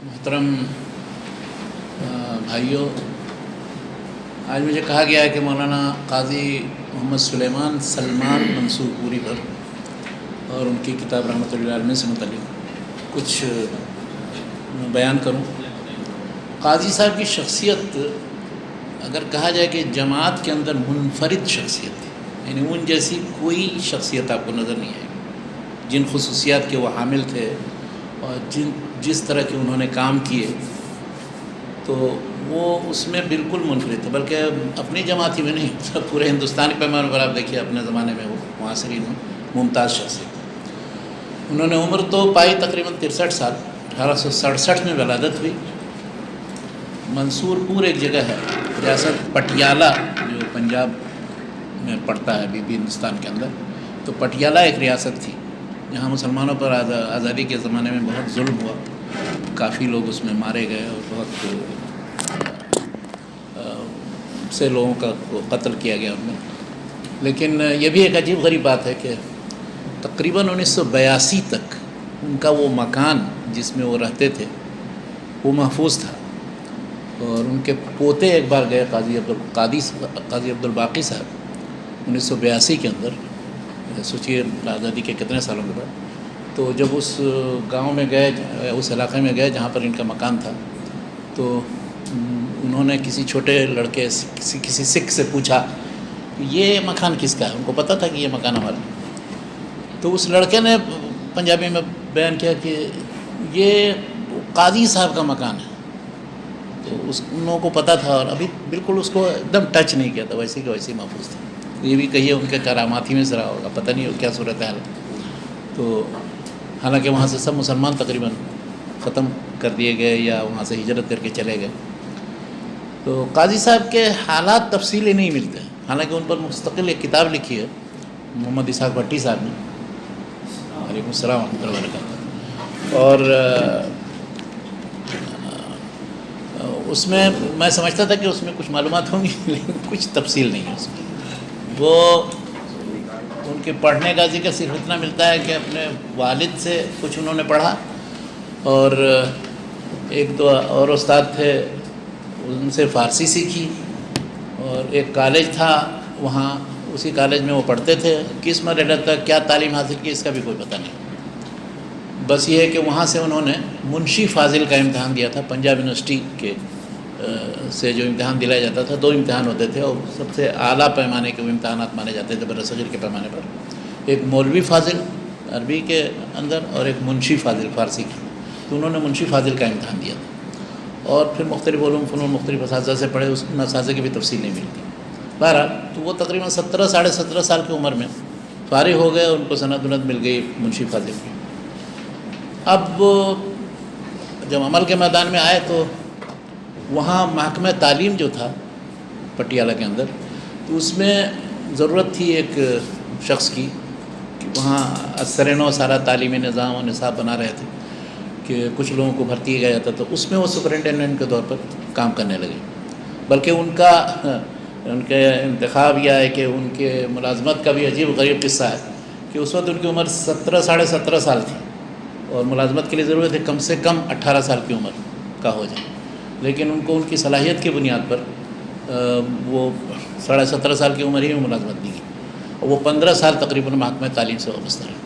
محترم بھائیوں، آج مجھے کہا گیا ہے کہ مولانا قاضی محمد سلیمان سلمان منصور پوری پر اور ان کی کتاب رحمۃ اللہ علیہ سے متعلق کچھ بیان کروں۔ قاضی صاحب کی شخصیت اگر کہا جائے کہ جماعت کے اندر منفرد شخصیت ہے، یعنی ان جیسی کوئی شخصیت آپ کو نظر نہیں آئے گی۔ جن خصوصیات کے وہ حامل تھے اور جس طرح کے انہوں نے کام کیے تو وہ اس میں بالکل منفرد تھے، بلکہ اپنی جماعت ہی میں نہیں، پورے ہندوستانی پیمانے پر آپ دیکھیے اپنے زمانے میں وہ معاصرین میں ممتاز شخصیت۔ انہوں نے عمر تو پائی تقریباً 63 سال، 1867 میں ولادت ہوئی۔ منصور پور ایک جگہ ہے، ریاست پٹیالہ جو پنجاب میں پڑتا ہے ابھی بھی ہندوستان کے اندر، تو پٹیالہ ایک ریاست تھی جہاں مسلمانوں پر آزادی کے زمانے میں بہت ظلم ہوا، کافی لوگ اس میں مارے گئے اور بہت سے لوگوں کا قتل کیا گیا ان میں۔ لیکن یہ بھی ایک عجیب غریب بات ہے کہ تقریباً 1982 تک ان کا وہ مکان جس میں وہ رہتے تھے وہ محفوظ تھا، اور ان کے پوتے ایک بار گئے قاضی عبدالباقی صاحب 1982 کے اندر، سوچیے آزادی کے کتنے سالوں کے بعد، تو جب اس گاؤں میں گئے، اس علاقے میں گئے جہاں پر ان کا مکان تھا، تو انہوں نے کسی چھوٹے لڑکے کسی سکھ سے پوچھا کہ یہ مکان کس کا ہے۔ ان کو پتہ تھا کہ یہ مکان ہمارا ہے۔ تو اس لڑکے نے پنجابی میں بیان کیا کہ یہ قاضی صاحب کا مکان ہے۔ تو ان لوگوں کو پتہ تھا اور ابھی بالکل اس کو ایک دم ٹچ نہیں کیا تھا، ویسے کہ ویسے ہی محفوظ تھا۔ یہ بھی کہیے ان کے کرامات ہی میں سے رہا ہوگا، پتہ نہیں کیا صورتحال ہے۔ تو حالانکہ وہاں سے سب مسلمان تقریباً ختم کر دیے گئے یا وہاں سے ہجرت کر کے چلے گئے۔ تو قاضی صاحب کے حالات تفصیلی نہیں ملتے ہیں، حالانکہ ان پر مستقل ایک کتاب لکھی ہے محمد اسحاق بھٹی صاحب نے، وعلیکم السلام ورحمۃ اللہ وبرکاتہ۔ اور اس میں میں سمجھتا تھا کہ اس میں کچھ معلومات ہوں گی، لیکن کچھ تفصیل نہیں ہے اس میں۔ وہ ان کے پڑھنے کا ذکر صرف اتنا ملتا ہے کہ اپنے والد سے کچھ انہوں نے پڑھا، اور ایک دو اور استاد تھے ان سے فارسی سیکھی، اور ایک کالج تھا وہاں، اسی کالج میں وہ پڑھتے تھے۔ کس مرحلے تک کیا تعلیم حاصل کی اس کا بھی کوئی پتہ نہیں، بس یہ ہے کہ وہاں سے انہوں نے منشی فاضل کا امتحان دیا تھا۔ پنجاب یونیورسٹی کے سے جو امتحان دلایا جاتا تھا، 2 امتحان ہوتے تھے، اور سب سے اعلیٰ پیمانے کے وہ امتحانات مانے جاتے تھے برصغیر کے پیمانے پر، ایک مولوی فاضل عربی کے اندر اور ایک منشی فاضل فارسی کی۔ تو انہوں نے منشی فاضل کا امتحان دیا تھا، اور پھر مختلف علوم فنون مختلف اساتذہ سے پڑھے، اس اساتذہ کی بھی تفصیل نہیں ملتی۔ بہرحال تو وہ تقریباً 17 ساڑھے 17 سال کی عمر میں فارغ ہو گئے، اور ان کو سند مل گئی منشی فاضل کی۔ اب جب عمل کے میدان میں آئے تو وہاں محکمہ تعلیم جو تھا پٹیالہ کے اندر، تو اس میں ضرورت تھی ایک شخص کی کہ وہاں اثرنو سارا تعلیمی نظام و نصاب بنا رہے تھے کہ کچھ لوگوں کو بھرتی کیا جاتا، تو اس میں وہ سپرنٹینڈنٹ کے طور پر کام کرنے لگے۔ بلکہ ان کے انتخاب یہ ہے کہ ان کے ملازمت کا بھی عجیب غریب قصہ ہے کہ اس وقت ان کی عمر 17 ساڑھے 17 سال تھی، اور ملازمت کے لیے ضرورت ہے کم سے کم 18 سال کی عمر کا ہو جائے، لیکن ان کو ان کی صلاحیت کی بنیاد پر وہ 17.5 سال کی عمر ہی میں ملازمت دی گئی، اور وہ 15 سال تقریباً محکمہ تعلیم سے وابستہ رہے۔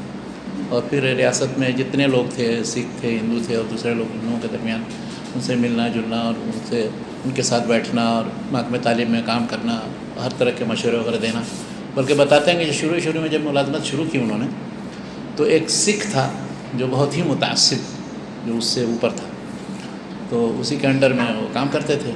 اور پھر ریاست میں جتنے لوگ تھے، سکھ تھے، ہندو تھے، اور دوسرے لوگوں کے درمیان ان سے ملنا جلنا، اور ان کے ساتھ بیٹھنا، اور محکمہ تعلیم میں کام کرنا، ہر طرح کے مشورے وغیرہ دینا۔ بلکہ بتاتے ہیں کہ شروع میں جب ملازمت شروع کی انہوں نے، تو ایک سکھ تھا جو بہت ہی متعصب، جو اس سے اوپر تھا، تو اسی کے انڈر میں وہ کام کرتے تھے۔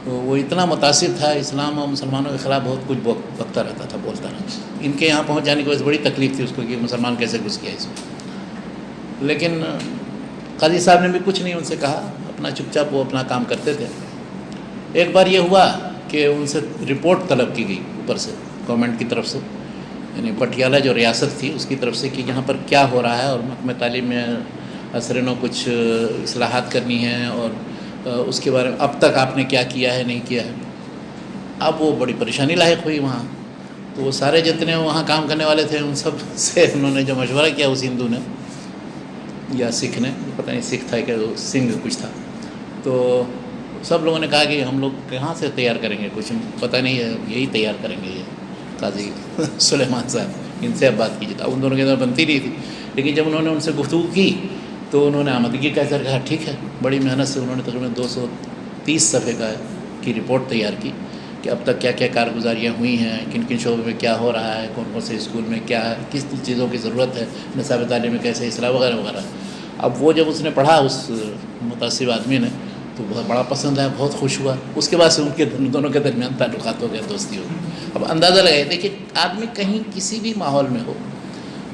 تو وہ اتنا متاثر تھا، اسلام اور مسلمانوں کے خلاف بہت کچھ بکتا رہتا تھا، بولتا رہتا۔ ان کے یہاں پہنچ جانے کی وجہ سے بڑی تکلیف تھی اس کو کہ مسلمان کیسے گھس گیا اس میں، لیکن قاضی صاحب نے بھی کچھ نہیں ان سے کہا، اپنا چپ چاپ وہ اپنا کام کرتے تھے۔ ایک بار یہ ہوا کہ ان سے رپورٹ طلب کی گئی اوپر سے، گورنمنٹ کی طرف سے، یعنی پٹیالہ جو ریاست تھی اس کی طرف سے، کہ یہاں پر کیا ہو رہا ہے، اور محکمہ تعلیم میں اثرنو کچھ اصلاحات کرنی ہیں، اور اس کے بارے میں اب تک آپ نے کیا کیا ہے نہیں کیا ہے۔ اب وہ بڑی پریشانی لاحق ہوئی وہاں، تو وہ سارے جتنے وہاں کام کرنے والے تھے ان سب سے انہوں نے جو مشورہ کیا اس ہندو نے، یا سکھ نے، پتہ نہیں سکھ تھا کہ سنگھ کچھ تھا، تو سب لوگوں نے کہا کہ ہم لوگ کہاں سے تیار کریں گے، کچھ پتہ نہیں ہے، یہی تیار کریں گے یہ قاضی سلیمان صاحب، ان سے اب بات کیجیے. اب ان دونوں کے اندر بنتی نہیں تھی، لیکن جب انہوں نے ان سے گفتگو کی تو انہوں نے آمدگی کا کہا ٹھیک ہے. بڑی محنت سے انہوں نے تقریباً 230 صفحے کی رپورٹ تیار کی کہ اب تک کیا کیا کارگزاریاں ہوئی ہیں، کن کن شعبوں میں کیا ہو رہا ہے، کون کون سے اسکول میں کیا ہے، کس چیزوں کی ضرورت ہے، نصاب تعلیم میں کیسے اصلاح وغیرہ وغیرہ. اب وہ جب اس نے پڑھا اس متعصب آدمی نے تو بہت بڑا پسند آیا، بہت خوش ہوا. اس کے بعد سے ان کے دونوں کے درمیان تعلقات ہو گئے، دوستی ہو گئی. اب اندازہ لگائیے، دیکھیے آدمی کہیں کسی بھی ماحول میں ہو،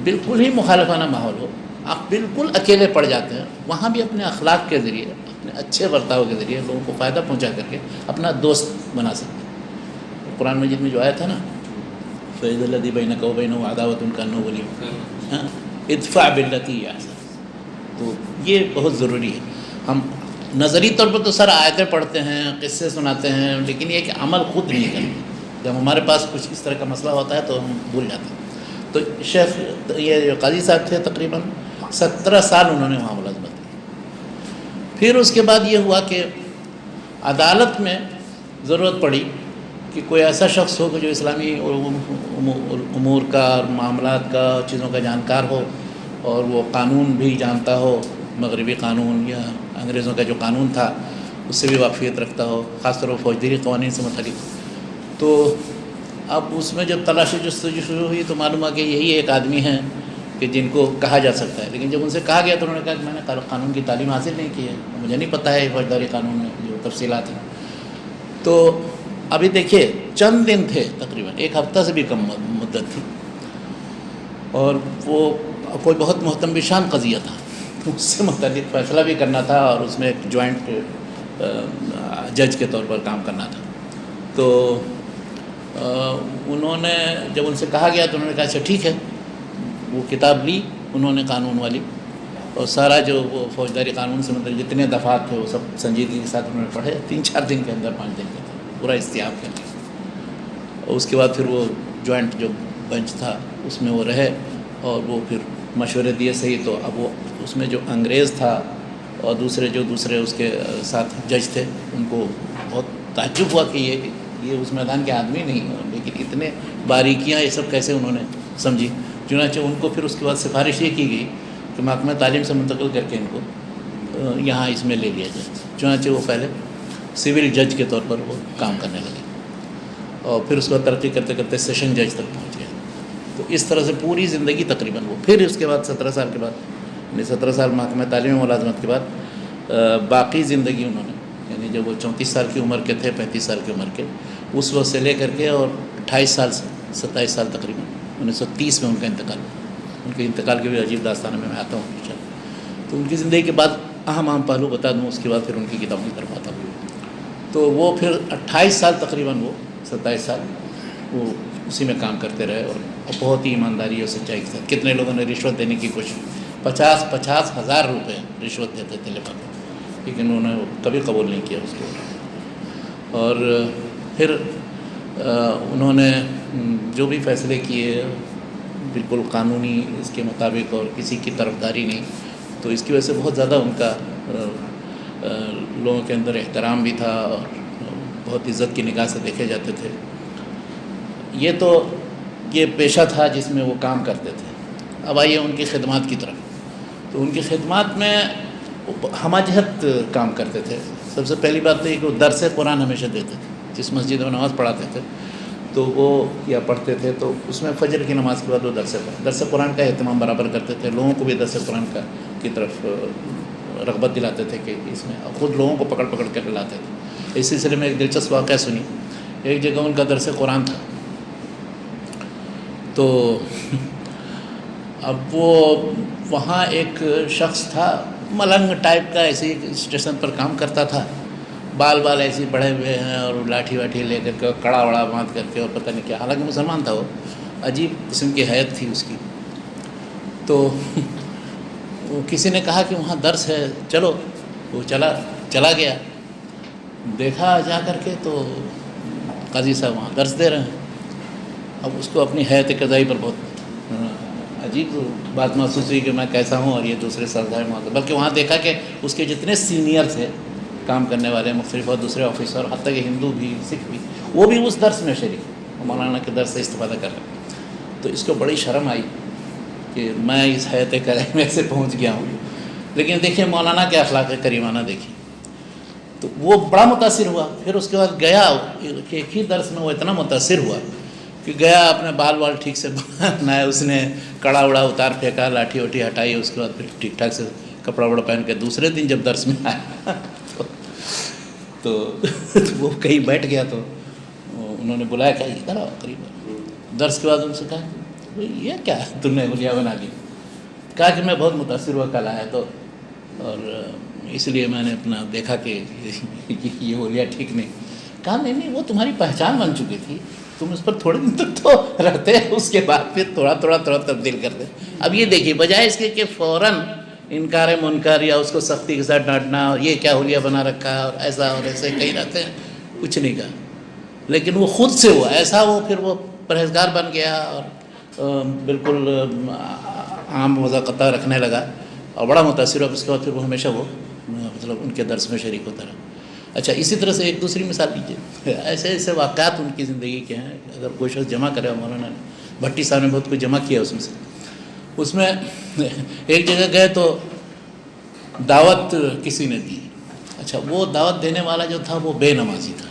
بالکل ہی مخالفانہ ماحول ہو، آپ بالکل اکیلے پڑ جاتے ہیں، وہاں بھی اپنے اخلاق کے ذریعے، اپنے اچھے برتاؤ کے ذریعے لوگوں کو فائدہ پہنچا کر کے اپنا دوست بنا سکتے ہیں. قرآن مجید میں جو آیا تھا نا، فَإِذَا الَّذِي بَيْنَكَ وَبَيْنَهُ عَدَاوَةٌ كَأَنَّهُ وَلِيٌّ ادفع بالتي هي احسن. تو یہ بہت ضروری ہے. ہم نظری طور پر تو سر آیتیں پڑھتے ہیں، قصے سناتے ہیں، لیکن یہ کہ عمل خود نہیں کرتے. جب ہمارے پاس کچھ اس طرح کا مسئلہ ہوتا ہے تو ہم بھول جاتے ہیں. تو شیخ یہ جو قاضی صاحب تھے تقریباً 17 سال انہوں نے وہاں ملازمت کی. پھر اس کے بعد یہ ہوا کہ عدالت میں ضرورت پڑی کہ کوئی ایسا شخص ہو کہ جو اسلامی امور کا اور معاملات کا چیزوں کا جانکار ہو، اور وہ قانون بھی جانتا ہو، مغربی قانون یا انگریزوں کا جو قانون تھا اس سے بھی واقفیت رکھتا ہو، خاص طور پر فوجداری قوانین سے متعلق. تو اب اس میں جب تلاشی جستجو شروع ہوئی تو معلوم ہوا کہ یہی ایک آدمی ہیں کہ جن کو کہا جا سکتا ہے. لیکن جب ان سے کہا گیا تو انہوں نے کہا کہ میں نے قانون کی تعلیم حاصل نہیں کی ہے، مجھے نہیں پتہ ہے فوجداری قانون میں جو تفصیلات ہیں. تو ابھی دیکھیے چند دن تھے، تقریباً 1 ہفتہ سے بھی کم مدت تھی، اور وہ کوئی بہت مہتم بشان قضیہ تھا، اس سے متعلق فیصلہ بھی کرنا تھا اور اس میں ایک جوائنٹ جج کے طور پر کام کرنا تھا. تو انہوں نے جب ان سے کہا گیا تو انہوں نے کہا اچھا ٹھیک ہے. وہ کتاب لی انہوں نے قانون والی، اور سارا جو وہ فوجداری قانون سے مطلب جتنے دفعات تھے وہ سب سنجیدگی کے ساتھ انہوں نے پڑھے. 3-4 دن کے اندر 5 دن کے اندر پورا استیاب کر لیا. اور اس کے بعد پھر وہ جوائنٹ جو بینچ تھا اس میں وہ رہے، اور وہ پھر مشورے دیے صحیح. تو اب وہ اس میں جو انگریز تھا اور دوسرے اس کے ساتھ جج تھے، ان کو بہت تعجب ہوا کہ یہ اس میدان کے آدمی نہیں ہیں، لیکن اتنے باریکیاں یہ سب کیسے انہوں نے سمجھی. چنانچہ ان کو پھر اس کے بعد سفارش یہ کی گئی کہ محکمہ تعلیم سے منتقل کر کے ان کو یہاں اس میں لے لیا جائے. چنانچہ وہ پہلے سول جج کے طور پر وہ کام کرنے لگے، اور پھر اس کو ترقی کرتے کرتے سیشن جج تک پہنچ گئے. تو اس طرح سے پوری زندگی تقریباً وہ پھر اس کے بعد 17 سال کے بعد، یعنی 17 سال محکمہ تعلیم ملازمت کے بعد باقی زندگی انہوں نے، یعنی جب وہ 34 سال کی عمر کے تھے، 35 سال کی عمر کے، اس وقت سے لے کر کے اور 28 سال سے 27 سال تقریباً 1930 میں ان کا انتقال. ان کے انتقال کے بھی عجیب داستان میں آتا ہوں انشاءاللہ. تو ان کی زندگی کے بعد اہم پہلو بتا دوں، اس کے بعد پھر ان کی کتابوں کی طرف آتا ہوں. تو وہ پھر 28 سال تقریباً، وہ 27 سال وہ اسی میں کام کرتے رہے، اور بہت ہی ایمانداری اور سچائی کے ساتھ. کتنے لوگوں نے رشوت دینے کی کوشش، 50 ہزار روپے رشوت دیتے تھے لفافے، لیکن انہوں نے کبھی قبول نہیں کیا اس کو. اور پھر انہوں نے جو بھی فیصلے کیے بالکل قانونی اس کے مطابق، اور کسی کی طرفداری نہیں. تو اس کی وجہ سے بہت زیادہ ان کا لوگوں کے اندر احترام بھی تھا، اور بہت عزت کی نگاہ سے دیکھے جاتے تھے. یہ پیشہ تھا جس میں وہ کام کرتے تھے. اب آئیے ان کی خدمات کی طرف. تو ان کی خدمات میں ہمہ جہت کام کرتے تھے. سب سے پہلی بات تو یہ کہ وہ درس قرآن ہمیشہ دیتے تھے. جس مسجد میں نماز پڑھاتے تھے تو وہ یا پڑھتے تھے تو اس میں فجر کی نماز کے بعد وہ درس قرآن کا اہتمام برابر کرتے تھے. لوگوں کو بھی درس قرآن کی طرف رغبت دلاتے تھے کہ اس میں خود لوگوں کو پکڑ کر لاتے تھے. اس سلسلے میں ایک دلچسپ واقعہ سنی. ایک جگہ ان کا درس قرآن تھا، تو اب وہ وہاں ایک شخص تھا ملنگ ٹائپ کا، ایسے ہی اسٹیشن پر کام کرتا تھا. بال ایسے ہی بڑھے ہوئے ہیں، اور لاٹھی واٹھی لے کر کے، اور کڑا وڑا باندھ کر کے، اور پتہ نہیں کیا. حالانکہ مسلمان تھا وہ، عجیب قسم کی حیت تھی اس کی. تو کسی نے کہا کہ وہاں درس ہے، چلو. وہ چلا گیا. دیکھا جا کر کے تو قاضی صاحب وہاں درس دے رہے ہیں. اب اس کو اپنی حیت قضائی پر بہت عجیب بات محسوس ہوئی کہ میں کیسا ہوں اور یہ دوسرے سردار محترم، بلکہ وہاں دیکھا کہ اس کے جتنے سینئر تھے کام کرنے والے مختلف اور دوسرے آفیسر، حتیٰ کہ ہندو بھی سکھ بھی، وہ بھی اس درس میں شریک، مولانا کے درس سے استفادہ کر رہے ہیں۔ تو اس کو بڑی شرم آئی کہ میں اس حیات کریمہ سے پہنچ گیا ہوں۔ لیکن دیکھیے مولانا کے اخلاق کریمانہ دیکھیے، تو وہ بڑا متاثر ہوا۔ پھر اس کے بعد گیا کہ ایک ہی درس میں وہ اتنا متاثر ہوا کہ گیا اپنے بال ٹھیک سے بنائے، اس نے کڑا وڑا اتار پھینکا، لاٹھی وٹھی ہٹائی، اس کے بعد پھر ٹھیک ٹھاک سے کپڑا وڑا پہن کے دوسرے دن جب درس میں آیا تو وہ کہیں بیٹھ گیا، تو انہوں نے بلایا کہ ادھر آؤ قریب۔ درس کے بعد ان سے کہا یہ کیا ہے تم نے حلیہ بنا لی؟ کہا کہ میں بہت متاثر ہوا کل آیا تو، اور اس لیے میں نے اپنا دیکھا کہ یہ حلیہ ٹھیک نہیں۔ کہا نہیں وہ تمہاری پہچان بن چکی تھی، تم اس پر تھوڑے دن تک تو رہتے، اس کے بعد پھر تھوڑا تبدیل کرتے۔ اب یہ دیکھیے بجائے اس کے کہ فوراً انکار منکر یا اس کو سختی کے ساتھ ڈانٹنا، اور یہ کیا حلیہ بنا رکھا ہے اور ایسے کہیں رہتے ہیں، کچھ نہیں کہا، لیکن وہ خود سے ہوا ایسا، وہ پھر وہ پرہیزگار بن گیا اور بالکل عام وضاقتہ رکھنے لگا اور بڑا متاثر ہوا۔ اس کے بعد پھر وہ ہمیشہ وہ مطلب ان کے درس میں شریک ہوتا رہا۔ اچھا اسی طرح سے ایک دوسری مثال لیجیے، ایسے ایسے واقعات ان کی زندگی کے ہیں۔ اگر کوئی شخص جمع کرے، مولانا بھٹی صاحب نے بہت کچھ جمع کیا اس میں ایک جگہ گئے تو دعوت کسی نے دی۔ اچھا وہ دعوت دینے والا جو تھا وہ بے نمازی تھا۔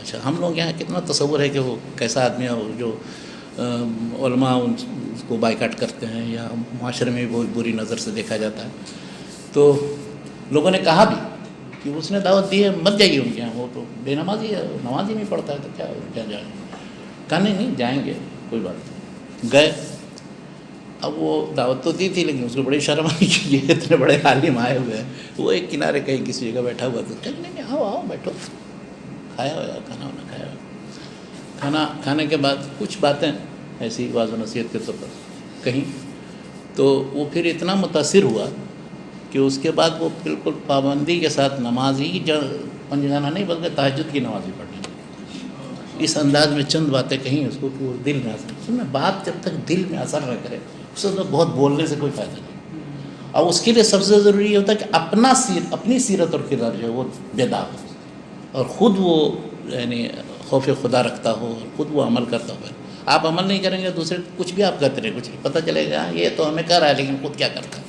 اچھا ہم لوگ یہاں کتنا تصور ہے کہ وہ کیسا آدمی ہے، جو علماء اس کو بائیکاٹ کرتے ہیں یا معاشرے میں بھی بہت بری نظر سے دیکھا جاتا ہے۔ تو لوگوں نے کہا بھی کہ اس نے دعوت دی ہے مت جائیے ان کے یہاں، وہ تو بے نمازی ہے، نماز ہی نہیں پڑھتا ہے، تو کیا جائیں؟ کہا نہیں جائیں گے، کوئی بات نہیں۔ گئے، اب وہ دعوت تو دی تھی لیکن اس کو بڑی شرم آئی کہ یہ اتنے بڑے عالم آئے ہوئے ہیں۔ وہ ایک کنارے کہیں کسی جگہ بیٹھا ہوا تھا، نہیں آؤ بیٹھو، کھایا ہوا کھانا وانا کھایا ہوا۔ کھانا کھانے کے بعد کچھ باتیں ایسی واضح نصیحت کے طور پر کہیں، تو وہ پھر اتنا متاثر ہوا کہ اس کے بعد وہ بالکل پابندی کے ساتھ نماز ہی پنجگانہ نہیں بلکہ تہجد کی نماز بھی پڑھنے لگا۔ اس انداز میں چند باتیں کہیں اس کو کہ وہ دل میں اثر، میں بات جب تک دل میں اثر نہ کرے اس سے بہت بولنے سے کوئی فائدہ نہیں۔ اور اس کے لیے سب سے ضروری یہ ہوتا ہے کہ اپنی سیرت اور کردار جو ہے وہ بیدار ہو، اور خود وہ یعنی خوف خدا رکھتا ہو، اور خود وہ عمل کرتا ہو۔ آپ عمل نہیں کریں گے، دوسرے کچھ بھی آپ کرتے رہے، کچھ نہیں پتہ چلے گا یہ تو ہمیں کر رہا ہے لیکن خود کیا کرتا ہے۔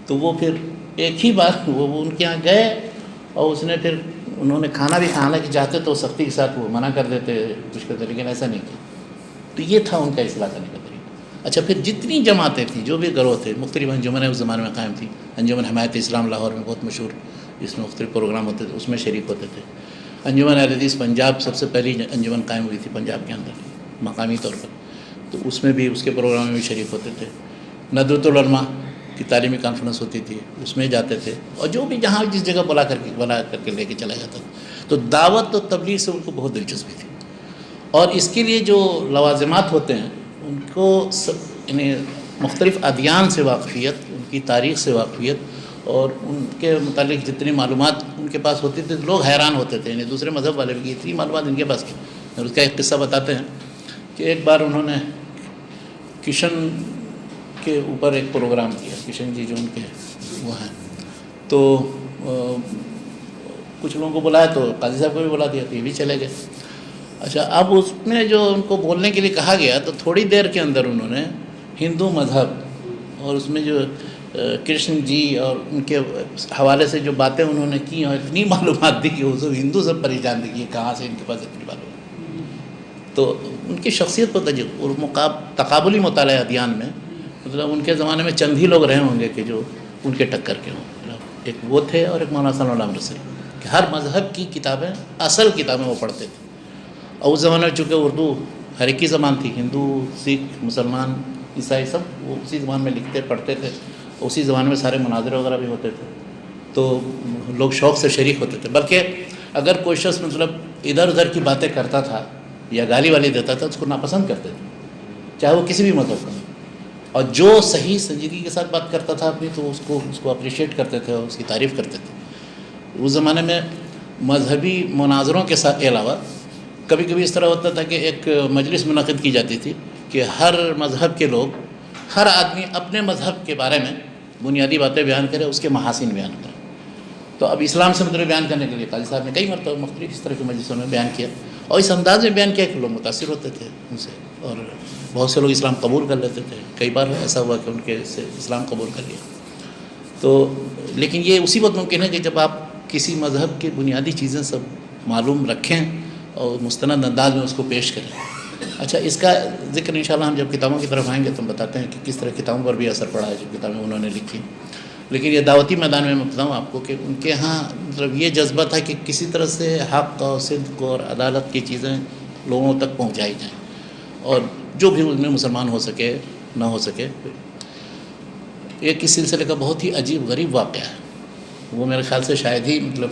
تو وہ پھر ایک ہی بار وہ ان کے یہاں گئے، اور اس نے پھر انہوں نے کھانا بھی کھانا کی چاہتے تو سختی کے ساتھ وہ منع کر دیتے، کچھ کرتے، لیکن ایسا نہیں کیا۔ تو یہ تھا ان کا اصلاح کرنے کا طریقہ۔ اچھا پھر جتنی جماعتیں تھیں، جو بھی گروہ تھے، مختلف انجمنیں اس زمانے میں قائم تھیں۔ انجمن حمایت اسلام لاہور میں بہت مشہور، اس میں مختلف پروگرام ہوتے تھے، اس میں شریک ہوتے تھے۔ انجمن اہل حدیث پنجاب سب سے پہلی انجمن قائم ہوئی تھی پنجاب کے اندر مقامی طور پر، تو اس میں بھی اس کے پروگرام میں بھی شریک ہوتے تھے۔ ندوۃ العلماء کی تعلیمی کانفرنس ہوتی تھی، اس میں جاتے تھے، اور جو بھی جہاں جس جگہ بلا کر کے لے کے چلا جاتا تھا۔ تو دعوت و تبلیغ سے ان کو بہت دلچسپی تھی، اور اس کے لیے جو لوازمات ہوتے ہیں ان کو یعنی مختلف ادیان سے واقفیت، ان کی تاریخ سے واقفیت، اور ان کے متعلق جتنی معلومات ان کے پاس ہوتی تھی لوگ حیران ہوتے تھے، یعنی دوسرے مذہب والے بھی اتنی معلومات ان کے پاس کی۔ اور اس کا ایک قصہ بتاتے ہیں کہ ایک بار انہوں نے کشن کے اوپر ایک پروگرام کیا، کشن جی جو ان کے وہ ہیں، تو کچھ لوگوں کو بلایا، تو قاضی صاحب کو بھی بلا دیا، تو یہ بھی چلے گئے۔ اچھا اب اس میں جو ان کو بولنے کے لیے کہا گیا، تو تھوڑی دیر کے اندر انہوں نے ہندو مذہب اور اس میں جو کرشن جی اور ان کے حوالے سے جو باتیں انہوں نے کی، اور اتنی معلومات دی کہ وہ سب ہندو سب پریشان دی کہ کہاں سے ان کے پاس اتنی معلومات۔ تو ان کی شخصیت پر اور تقابلی مطالعہ ادیان میں، مطلب ان کے زمانے میں چند ہی لوگ رہے ہوں گے کہ جو ان کے ٹکر کے ہوں۔ ایک وہ تھے اور ایک مولانا صلی اللہ علیہ وسلم، کہ ہر مذہب کی کتابیں، اصل کتابیں وہ پڑھتے تھے۔ اور اس زمانے میں چونکہ اردو ہر ایک کی زبان تھی، ہندو سکھ مسلمان عیسائی سب وہ اسی زبان میں لکھتے پڑھتے تھے، اسی زبان میں سارے مناظرے وغیرہ بھی ہوتے تھے، تو لوگ شوق سے شریک ہوتے تھے۔ بلکہ اگر کوئی شخص مطلب ادھر ادھر کی باتیں کرتا تھا یا گالی والی دیتا تھا، اس کو ناپسند کرتے تھے، چاہے وہ کسی بھی مذہب کا، اور جو صحیح سنجیدگی کے ساتھ بات کرتا تھا اپنی، تو اس کو اپریشیٹ کرتے تھے اور اس کی تعریف کرتے تھے۔ اس زمانے میں مذہبی مناظروں کے ساتھ علاوہ کبھی کبھی اس طرح ہوتا تھا کہ ایک مجلس منعقد کی جاتی تھی کہ ہر مذہب کے لوگ، ہر آدمی اپنے مذہب کے بارے میں بنیادی باتیں بیان کرے، اس کے محاسن بیان کرے. تو اب اسلام سے مطلب بیان کرنے کے لیے قاضی صاحب نے کئی مرتبہ مختلف اس طرح کی مجلسوں میں بیان کیا، اور اس انداز میں بیان کیا کہ لوگ متاثر ہوتے تھے ان سے، اور بہت سے لوگ اسلام قبول کر لیتے تھے. کئی بار ایسا ہوا کہ ان کے سے اسلام قبول کر لیا. تو لیکن یہ اسی وقت ممکن ہے کہ جب آپ کسی مذہب کی بنیادی چیزیں سب معلوم رکھیں اور مستند انداز میں اس کو پیش کریں. اچھا، اس کا ذکر انشاءاللہ ہم جب کتابوں کی طرف آئیں گے تو ہم بتاتے ہیں کہ کس طرح کتابوں پر بھی اثر پڑا ہے جو کتابیں انہوں نے لکھی. لیکن یہ دعوتی میدان میں بتاؤں آپ کو کہ ان کے ہاں مطلب یہ جذبہ تھا کہ کسی طرح سے حق اور صدق اور عدالت کی چیزیں لوگوں تک پہنچائی جائیں، اور جو بھی ان میں مسلمان ہو سکے نہ ہو سکے. ایک اس سلسلے کا بہت ہی عجیب غریب واقعہ ہے، وہ میرے خیال سے شاید ہی مطلب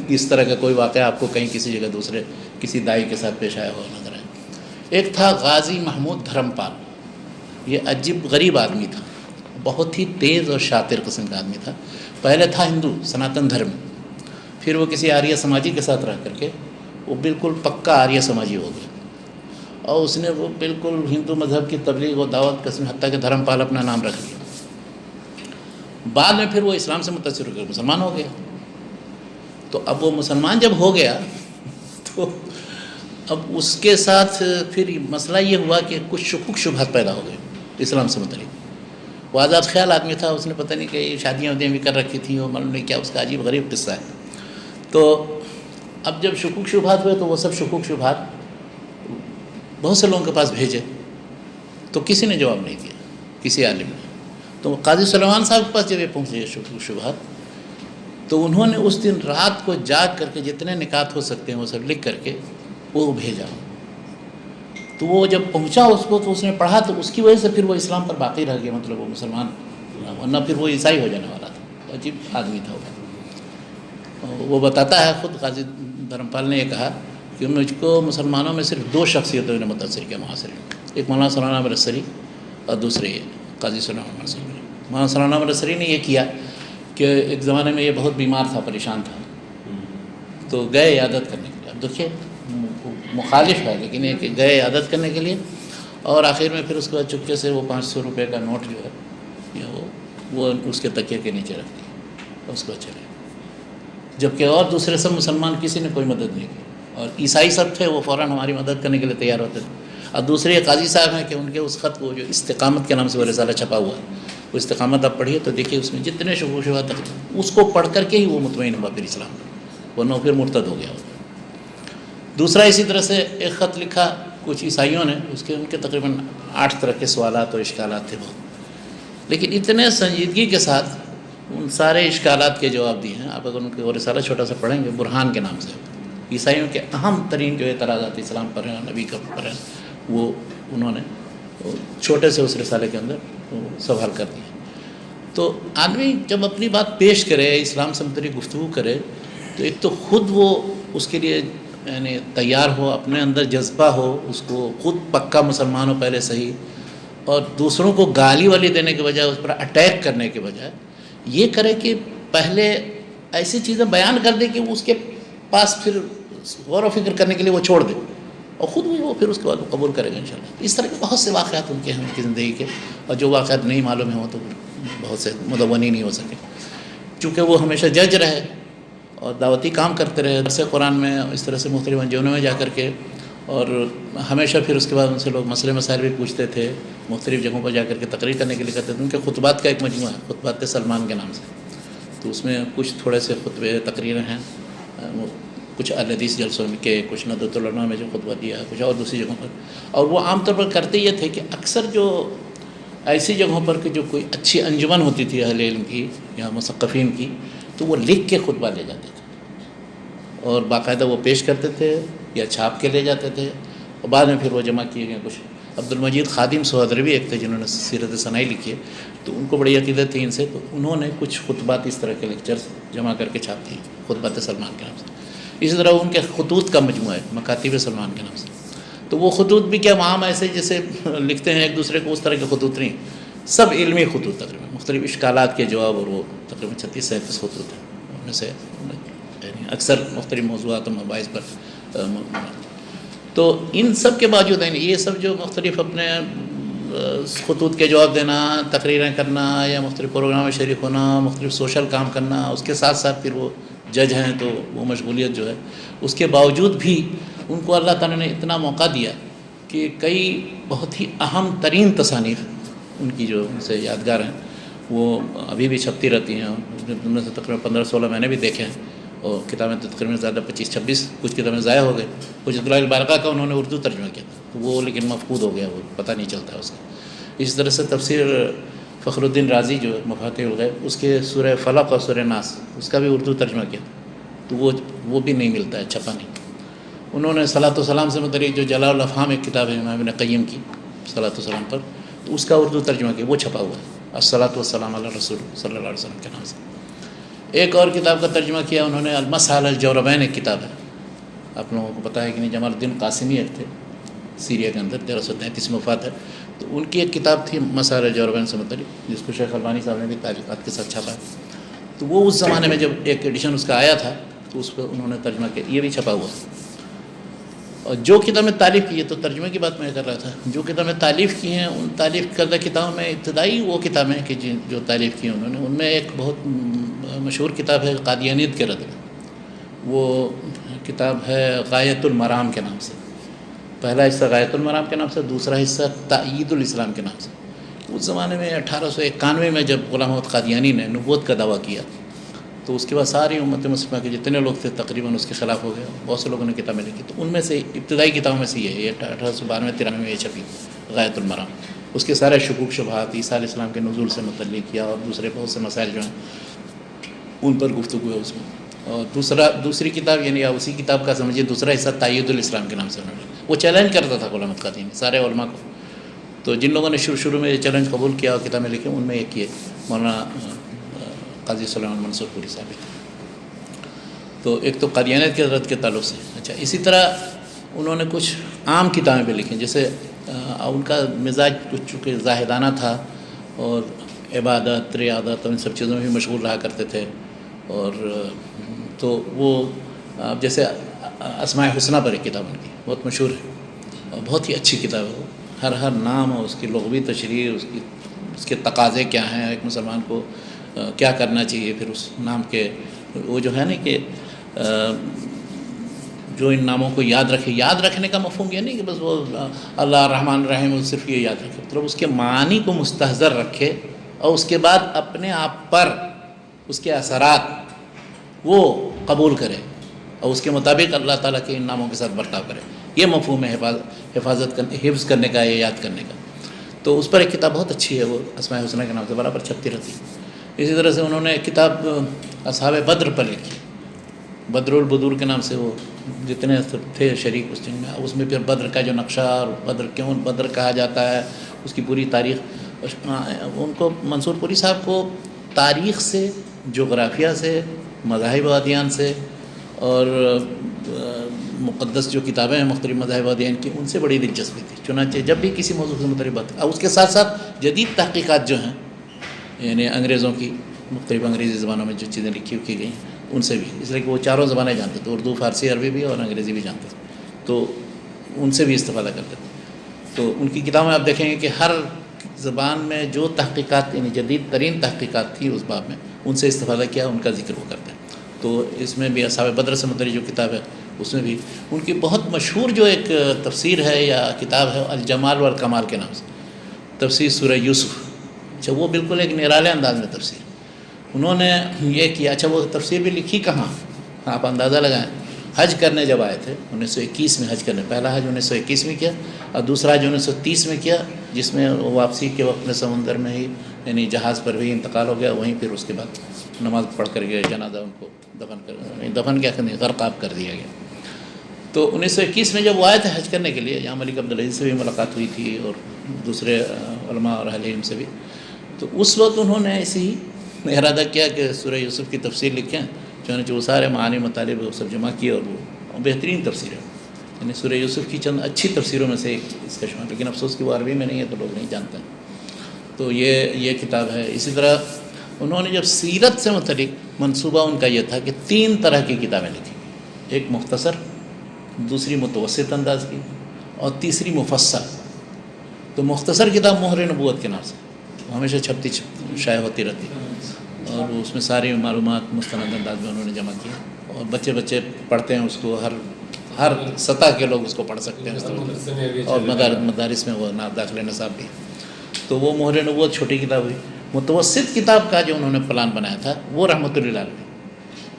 اس طرح کا کوئی واقعہ آپ کو کہیں کسی جگہ دوسرے کسی دائی کے ساتھ پیش آیا ہوا نظر آئے. ایک تھا غازی محمود دھرمپال. یہ عجیب غریب آدمی تھا، بہت ہی تیز اور شاطر قسم کا آدمی تھا. پہلے تھا ہندو سناتن دھرم، پھر وہ کسی آریہ سماجی کے ساتھ رہ کر کے وہ بالکل پکا آریہ سماجی ہو گیا، اور اس نے وہ بالکل ہندو مذہب کی تبلیغ و دعوت قسم، حتیٰ کہ دھرمپال اپنا نام رکھ لیا. بعد میں پھر وہ اسلام سے متاثر ہو کر مسلمان ہو گیا. تو اب وہ مسلمان جب ہو گیا تو اب اس کے ساتھ پھر مسئلہ یہ ہوا کہ کچھ شکوک شبہات پیدا ہو گئے اسلام سے متعلق. وہ آزاد خیال آدمی تھا، اس نے پتہ نہیں کہ شادیاں ودیاں بھی کر رکھی تھیں، وہ معلوم نہیں کیا اس کا عجیب غریب قصہ ہے. تو اب جب شکوک شبہات ہوئے تو وہ سب شکوک شبہات بہت سے لوگوں کے پاس بھیجے، تو کسی نے جواب نہیں دیا، کسی عالم نے. تو قاضی سلیمان صاحب کے پاس جب یہ پہنچے یہ شکوک شبہات، تو انہوں نے اس دن رات کو جاگ کر کے جتنے نکات ہو سکتے ہیں وہ سب لکھ کر کے وہ بھیجا. تو وہ جب پہنچا اس کو تو اس نے پڑھا، تو اس کی وجہ سے پھر وہ اسلام پر باقی رہ گیا، مطلب وہ مسلمان، ورنہ پھر وہ عیسائی ہو جانے والا تھا. عجیب آدمی تھا وہ. وہ بتاتا ہے خود قاضی دھرمپال نے یہ کہا کہ مجھ کو مسلمانوں میں صرف دو شخصیتوں نے متاثر کیا معاصرے میں، ایک مولانا سلیمان احمد رسری اور دوسرے یہ قاضی سلیمان احمد رسری. مولانا سلیمان احمد رسری نے یہ کیا کہ ایک زمانے میں یہ بہت بیمار تھا، پریشان تھا، تو گئے عیادت کرنے کے لیے. اب دیکھیے مخالف ہے لیکن یہ کہ گئے عیادت کرنے کے لیے، اور آخر میں پھر اس کے بعد چپکے سے وہ 500 روپے کا نوٹ جو ہے وہ اس کے تکیے کے نیچے رکھ دیا، اس کو چلے. جبکہ اور دوسرے سب مسلمان کسی نے کوئی مدد نہیں کی، اور عیسائی سب تھے وہ فوراً ہماری مدد کرنے کے لیے تیار ہوتے تھے. اور دوسرے قاضی صاحب ہیں کہ ان کے اس خط کو جو استقامت کے نام سے وہ رسالہ چھپا ہوا ہے، وہ استقامت آپ پڑھیے تو دیکھیے اس میں جتنے شکوک شبہات اس کو پڑھ کر کے ہی وہ مطمئن ہوا پھر اسلام، ورنہ پھر مرتد ہو گیا. دوسرا اسی طرح سے ایک خط لکھا کچھ عیسائیوں نے، ان کے تقریباً 8 طرح کے سوالات اور اشکالات تھے بہت، لیکن اتنے سنجیدگی کے ساتھ ان سارے اشکالات کے جواب دیے ہیں. آپ اگر ان کے وہ رسالہ چھوٹا سا پڑھیں گے، برہان کے نام سے، عیسائیوں کے اہم ترین جو اعتراضات اسلام پر ہیں، نبی کا پر ہیں، وہ انہوں نے چھوٹے سے اس رسالے کے اندر سب حل کر دیے. تو آدمی جب اپنی بات پیش کرے، اسلام سے متعلق گفتگو کرے، تو ایک تو خود وہ اس کے لیے یعنی تیار ہو، اپنے اندر جذبہ ہو، اس کو خود پکا مسلمان ہو پہلے صحیح، اور دوسروں کو گالی والی دینے کے بجائے اس پر اٹیک کرنے کے بجائے یہ کرے کہ پہلے ایسی چیزیں بیان کر دے کہ وہ اس کے پاس پھر غور و فکر کرنے کے لیے وہ چھوڑ دے، اور خود بھی وہ پھر اس کے بعد وہ قبول کرے گا انشاءاللہ. اس طرح کے بہت سے واقعات ان کے ہیں ان کی زندگی کے، اور جو واقعات نہیں معلوم ہیں وہ تو بہت سے مدونی نہیں ہو سکے. چونکہ وہ ہمیشہ جج رہے اور دعوتی کام کرتے رہے، درس قرآن میں اس طرح سے مختلف انجمنوں میں جا کر کے، اور ہمیشہ پھر اس کے بعد ان سے لوگ مسئلے مسائل بھی پوچھتے تھے، مختلف جگہوں پر جا کر کے تقریر کرنے کے لیے کرتے تھے. ان کے خطبات کا ایک مجموعہ ہے، خطبات سلمان کے نام سے، تو اس میں کچھ تھوڑے سے خطبے تقریریں ہیں، کچھ الحدیث جلسوں میں کے، کچھ ندوۃ العلماء میں جو خطبہ دیا ہے، کچھ اور دوسری جگہوں پر. اور وہ عام طور پر کرتے یہ تھے کہ اکثر جو ایسی جگہوں پر کہ جو کوئی اچھی انجمن ہوتی تھی اہل علم کی یا مثقفین کی، تو وہ لکھ کے خطبہ لے جاتے تھے اور باقاعدہ وہ پیش کرتے تھے یا چھاپ کے لے جاتے تھے، اور بعد میں پھر وہ جمع کیے گئے. کچھ عبد المجید خادم سہدروی ایک تھے جنہوں نے سیرت ثنائی لکھی ہے، تو ان کو بڑی عقیدت تھی ان سے، تو انہوں نے کچھ خطبات اس طرح کے لیکچرز جمع کر کے چھاپ دیے خطبات سلمان کے نام سے. اسی طرح ان کے خطوط کا مجموعہ ہے مکاتب سلمان کے نام سے. تو وہ خطوط بھی کیا عام ایسے جیسے لکھتے ہیں ایک دوسرے کو اس طرح کے خطوط نہیں، سب علمی خطوط، تقریباً مختلف اشکالات کے جواب، اور وہ تقریباً 36-37 خطوط ہیں. ان میں سے اکثر مختلف موضوعات و مباحث پر. تو ان سب کے باوجود یہ سب جو مختلف اپنے خطوط کے جواب دینا، تقریریں کرنا یا مختلف پروگرام میں شریک ہونا، مختلف سوشل کام کرنا، اس کے ساتھ ساتھ پھر وہ جج ہیں تو وہ مشغولیت جو ہے، اس کے باوجود بھی ان کو اللہ تعالیٰ نے اتنا موقع دیا کہ کئی بہت ہی اہم ترین تصانیف ان کی جو ان سے یادگار ہیں وہ ابھی بھی چھپتی رہتی ہیں. ان میں سے تقریباً 15-16 میں نے بھی دیکھے ہیں، اور کتابیں تقریباً زیادہ 25-26، کچھ کتابیں ضائع ہو گئی. حجت اللہ البالغہ کا انہوں نے اردو ترجمہ کیا تھا، تو وہ لیکن مفقود ہو گیا، وہ پتہ نہیں چلتا اس کا. اس طرح سے تفسیر فخر الدین رازی جو ہے مفاتیح الغیب، اس کے سورہ فلق اور سورہ ناس اس کا بھی اردو ترجمہ کیا، تو وہ بھی نہیں ملتا ہے، چھپا نہیں. انہوں نے صلاۃ و سلام سے متعلق جو جلال الافہام ایک کتاب ہے امام ابن قیم کی صلاۃ و سلام پر، تو اس کا اردو ترجمہ کیا، وہ چھپا ہوا ہے، الصلاۃ والسلام علی رسول صلی اللہ علیہ وسلم کے نام سے. ایک اور کتاب کا ترجمہ کیا انہوں نے، المسح علی الجوربین ایک کتاب ہے، آپ لوگوں کو پتہ ہے کہ نہیں، جمال الدین قاسمی ایک تھے سیریا کے اندر، 1333 میں وفات ہے. تو ان کی ایک کتاب تھی مسح علی الجوربین سے متعلق، جس کو شیخ البانی صاحب نے بھی تعلیقات کے ساتھ چھاپا ہے. تو وہ اس زمانے میں جب ایک ایڈیشن اس کا آیا تھا تو اس کو انہوں نے ترجمہ کیا، یہ بھی چھپا ہوا ہے. اور جو کتابیں تالیف کی ہے، تو ترجمے کی بات میں کر رہا تھا، جو کتابیں تالیف کی ہیں ان تالیف کردہ کتابوں میں ابتدائی وہ کتابیں کہ جو تالیف کی انہوں نے، ان میں ایک بہت مشہور کتاب ہے قادیانیت کے رد میں. وہ کتاب ہے غایۃ المرام کے نام سے. پہلا حصہ غایۃ المرام کے نام سے، دوسرا حصہ تأیید الاسلام کے نام سے. اس زمانے میں 1891 میں جب غلام محمد قادیانی نے نبوت کا دعویٰ کیا، تو اس کے بعد ساری امت مسلمہ کے جتنے لوگ تھے تقریباً اس کے خلاف ہو گئے. بہت سے لوگوں نے کتابیں لکھی، تو ان میں سے ابتدائی کتابوں میں سے یہ 1892-93 میں یہ چھپی غایۃ المرام. اس کے سارے شکوک شبہات، عیسیٰ علیہ السلام کے نزول سے متعلق کیا اور دوسرے بہت سے مسائل جو ہیں ان پر گفتگو ہے اس میں. اور دوسری کتاب یعنی اسی کتاب کا سمجھیے دوسرا حصہ تأیید الاسلام کے نام سے انہوں نے، وہ چیلنج کرتا تھا غلام محمد قادیانی سارے علماء کو. تو جن لوگوں نے شروع میں یہ چیلنج قبول کیا اور کتابیں لکھی، ان میں ایک یہ مولانا قاضی سلیمان منصور پوری صاحب تھے. تو ایک تو قادیانیت کے رد کے تعلق سے. اچھا، اسی طرح انہوں نے کچھ عام کتابیں بھی لکھی، جیسے ان کا مزاج کچھ چونکہ زاہدانہ تھا اور عبادت، ریاضت اور ان سب چیزوں میں بھی مشغول رہا کرتے تھے. اور تو وہ جیسے اسماء الحسنہ پر ایک کتاب ان کی بہت مشہور ہے اور بہت ہی اچھی کتاب ہے. وہ ہر نام اور اس کی لغوی تشریح، اس کے تقاضے کیا ہیں، ایک مسلمان کو کیا کرنا چاہیے، پھر اس نام کے وہ جو ہے نا کہ جو ان ناموں کو یاد رکھنے کا مفہوم یہ نہیں کہ بس وہ اللہ الرحمن الرحیم صرف یہ یاد رکھے، مطلب اس کے معنی کو مستحضر رکھے اور اس کے بعد اپنے آپ پر اس کے اثرات وہ قبول کرے اور اس کے مطابق اللہ تعالیٰ کے ان ناموں کے ساتھ برتاؤ کرے. یہ مفہوم ہے حفظ کرنے کا، یہ یاد کرنے کا. تو اس پر ایک کتاب بہت اچھی ہے، وہ اسماء الحسنہ کے نام سے برابر چھپتی رہتی ہے. اسی طرح سے انہوں نے ایک کتاب اصحاب بدر پر لکھی، بدر البدور کے نام سے. وہ جتنے تھے شریک اس جنگ میں، اس میں پھر بدر کا جو نقشہ اور بدر کیوں بدر کہا جاتا ہے، اس کی پوری تاریخ. ان کو منصور پوری صاحب کو تاریخ سے، جغرافیہ سے، مذاہب و ادیان سے اور مقدس جو کتابیں ہیں مختلف مذاہب و ادیان کی، ان سے بڑی دلچسپی تھی. چنانچہ جب بھی کسی موضوع سے متعلق بات، اور اس کے ساتھ ساتھ جدید تحقیقات جو ہیں، یعنی انگریزوں کی مختلف انگریزی زبانوں میں جو چیزیں لکھی کی گئی ہیں ان سے بھی، اس لیے کہ وہ چاروں زبانیں جانتے تھے، اردو، فارسی، عربی بھی اور انگریزی بھی جانتے تھے، تو ان سے بھی استفادہ کرتے تھے. تو ان کی کتابوں میں آپ دیکھیں گے کہ ہر زبان میں جو تحقیقات یعنی جدید ترین تحقیقات تھی اس باب میں، ان سے استفادہ کیا، ان کا ذکر وہ کرتے ہیں. تو اس میں بھی اصحاب بدر سے متعلق جو کتاب ہے اس میں بھی ان کی بہت مشہور جو ایک تفسیر ہے یا کتاب ہے، الجمال والکمال کے نام سے تفسیر سورہ یوسف. اچھا، وہ بالکل ایک نرالے انداز میں تفسیر انہوں نے یہ کیا. اچھا، وہ تفسیر بھی لکھی کہاں، آپ اندازہ لگائیں. حج کرنے جب آئے تھے 1921 میں، حج کرنے، پہلا حج 1921 میں کیا اور دوسرا حج 1930 میں کیا، جس میں واپسی کے وقت میں سمندر میں ہی یعنی جہاز پر بھی انتقال ہو گیا. وہیں پھر اس کے بعد نماز پڑھ کر کے جنازہ ان کو دفن کیا کرنے، غرقاب کر دیا گیا. تو 1921 میں جب وہ آئے تھے حج کرنے کے لیے، یہاں ملک عبدالعزیز سے بھی ملاقات ہوئی تھی اور دوسرے علماء اور اہل علم سے بھی. تو اس وقت انہوں نے ایسے ہی ارادہ کیا کہ سورہ یوسف کی تفسیر لکھیں. چنانچہ وہ سارے معانی مطالب وہ سب جمع کیے اور وہ بہترین تفسیر ہے. یعنی سورہ یوسف کی چند اچھی تفسیروں میں سے ایک اس کا شمار، لیکن افسوس کہ وہ عربی میں نہیں ہے تو لوگ نہیں جانتے ہیں. تو یہ کتاب ہے. اسی طرح انہوں نے جب سیرت سے متعلق منصوبہ ان کا یہ تھا کہ 3 طرح کی کتابیں لکھی. ایک مختصر دوسری متوسط انداز کی، اور تیسری مفصل۔ تو مختصر کتاب مہر نبوت کے نام سے ہمیشہ چھپتی شائع ہوتی رہتی ہے، اور اس میں ساری معلومات مستند انداز میں انہوں نے جمع کی، اور بچے پڑھتے ہیں اس کو، ہر سطح کے لوگ اس کو پڑھ سکتے ہیں اس طرح، اور مدارس میں وہ داخلہ نصاب بھی۔ تو وہ مہر نبوت چھوٹی کتاب ہوئی۔ متوسط کتاب کا جو انہوں نے پلان بنایا تھا وہ رحمۃ اللہ علیہ،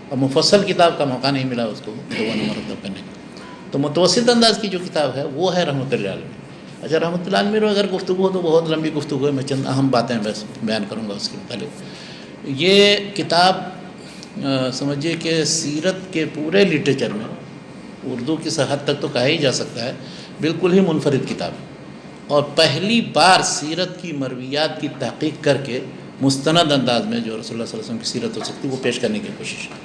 اور مفصل کتاب کا موقع نہیں ملا اس کو دونوں مرتب کرنے کا۔ تو متوسط انداز کی جو کتاب ہے وہ ہے رحمۃ اللہ علیہ۔ اچھا، رحمۃ اللہ علیہ اگر گفتگو ہو تو بہت لمبی گفتگو ہے، میں چند اہم باتیں بس بیان کروں گا اس کے متعلق۔ یہ کتاب سمجھیے کہ سیرت کے پورے لٹریچر میں اردو کی حد تک تو کہا ہی جا سکتا ہے بالکل ہی منفرد کتاب ہے، اور پہلی بار سیرت کی مرویات کی تحقیق کر کے مستند انداز میں جو رسول اللہ صلی اللہ علیہ وسلم کی سیرت ہو سکتی وہ پیش کرنے کی کوشش ہے۔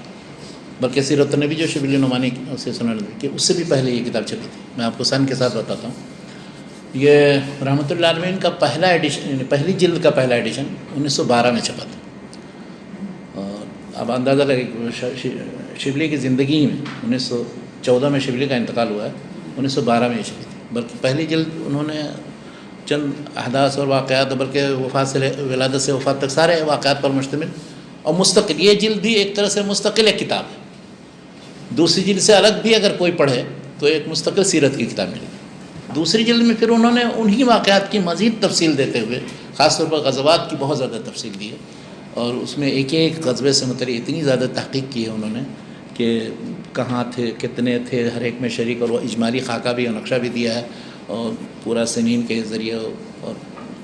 بلکہ سیرت النبی جو شبلی نعمانی سے سنن کہ اس سے بھی پہلے یہ کتاب چھپی تھی۔ میں آپ کو سن کے ساتھ بتاتا ہوں۔ یہ رحمۃ اللہ علیہ کا پہلا ایڈیشن، پہلی جلد کا پہلا ایڈیشن 1912 میں چھپا تھا، اور اب اندازہ لگے کہ شبلی کی زندگی میں 1914 میں شبلی کا انتقال ہوا ہے، 1912 میں یہ چھپی تھی۔ بلکہ پہلی جلد انہوں نے چند احداث اور واقعات، بلکہ وفات سے ولادت سے وفات تک سارے واقعات پر مشتمل اور مستقل، یہ جلد بھی ایک طرح سے مستقل ایک کتاب ہے۔ دوسری جلد سے الگ بھی اگر کوئی پڑھے تو ایک مستقل سیرت کی کتاب ملے گی۔ دوسری جلد میں پھر انہوں نے انہی واقعات کی مزید تفصیل دیتے ہوئے خاص طور پر غزوات کی بہت زیادہ تفصیل دی ہے، اور اس میں ایک ایک غزوے سے متعلق اتنی زیادہ تحقیق کی ہے انہوں نے کہ کہاں تھے، کتنے تھے، ہر ایک میں شریک، اور وہ اجمالی خاکہ بھی اور نقشہ بھی دیا ہے، اور پورا سنین کے ذریعے، اور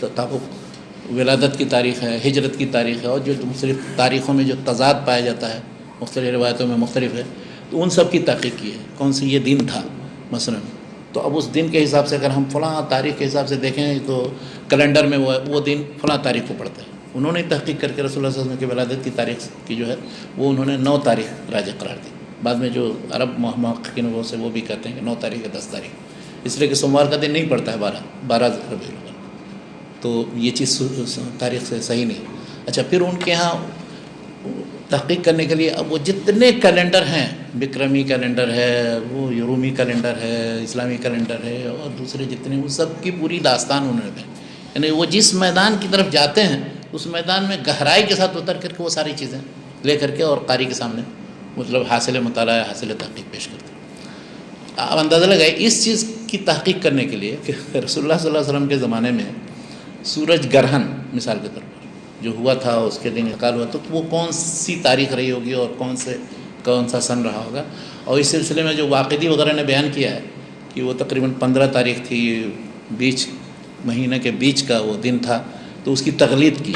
تطابق ولادت کی تاریخ ہے، ہجرت کی تاریخ ہے، اور جو مختلف تاریخوں میں جو تضاد پایا جاتا ہے مختلف روایتوں میں مختلف ہے، تو ان سب کی تحقیق کی ہے۔ کون سی یہ دن تھا مثلا، تو اب اس دن کے حساب سے اگر ہم فلاں تاریخ کے حساب سے دیکھیں تو کیلنڈر میں وہ دن فلاں تاریخ کو پڑتا ہے۔ انہوں نے تحقیق کر کے رسول اللہ صلی اللہ علیہ وسلم کی ولادت کی تاریخ کی جو ہے وہ انہوں نے 9 تاریخ راجع قرار دی۔ بعد میں جو عرب محققین وہ سے وہ بھی کہتے ہیں کہ 9 تاریخ یا 10 تاریخ، اس لیے کہ سوموار کا دن نہیں پڑتا ہے 12 ربیع الاول، تو یہ چیز تاریخ سے صحیح نہیں۔ اچھا، پھر ان کے ہاں تحقیق کرنے کے لیے اب وہ جتنے کیلنڈر ہیں، بکرمی کیلنڈر ہے، وہ یورومی کیلنڈر ہے، اسلامی کیلنڈر ہے، اور دوسرے جتنے، وہ سب کی پوری داستان انہوں نے دی۔ یعنی وہ جس میدان کی طرف جاتے ہیں اس میدان میں گہرائی کے ساتھ اتر کر کے وہ ساری چیزیں لے کر کے اور قاری کے سامنے مطلب حاصل مطالعہ، حاصل تحقیق پیش کرتے ہیں۔ اب اندازہ لگائے اس چیز کی تحقیق کرنے کے لیے کہ رسول اللہ صلی اللہ علیہ وسلم کے زمانے میں سورج گرہن مثال کے طور پر جو ہوا تھا، اس کے دن انتقال ہوا، تو وہ کون سی تاریخ رہی ہوگی اور کون سا سن رہا ہوگا۔ اور اس سلسلے میں جو واقدی وغیرہ نے بیان کیا ہے کہ وہ تقریباً 15 تاریخ تھی، مہینہ کے بیچ کا وہ دن تھا، تو اس کی تقلید کی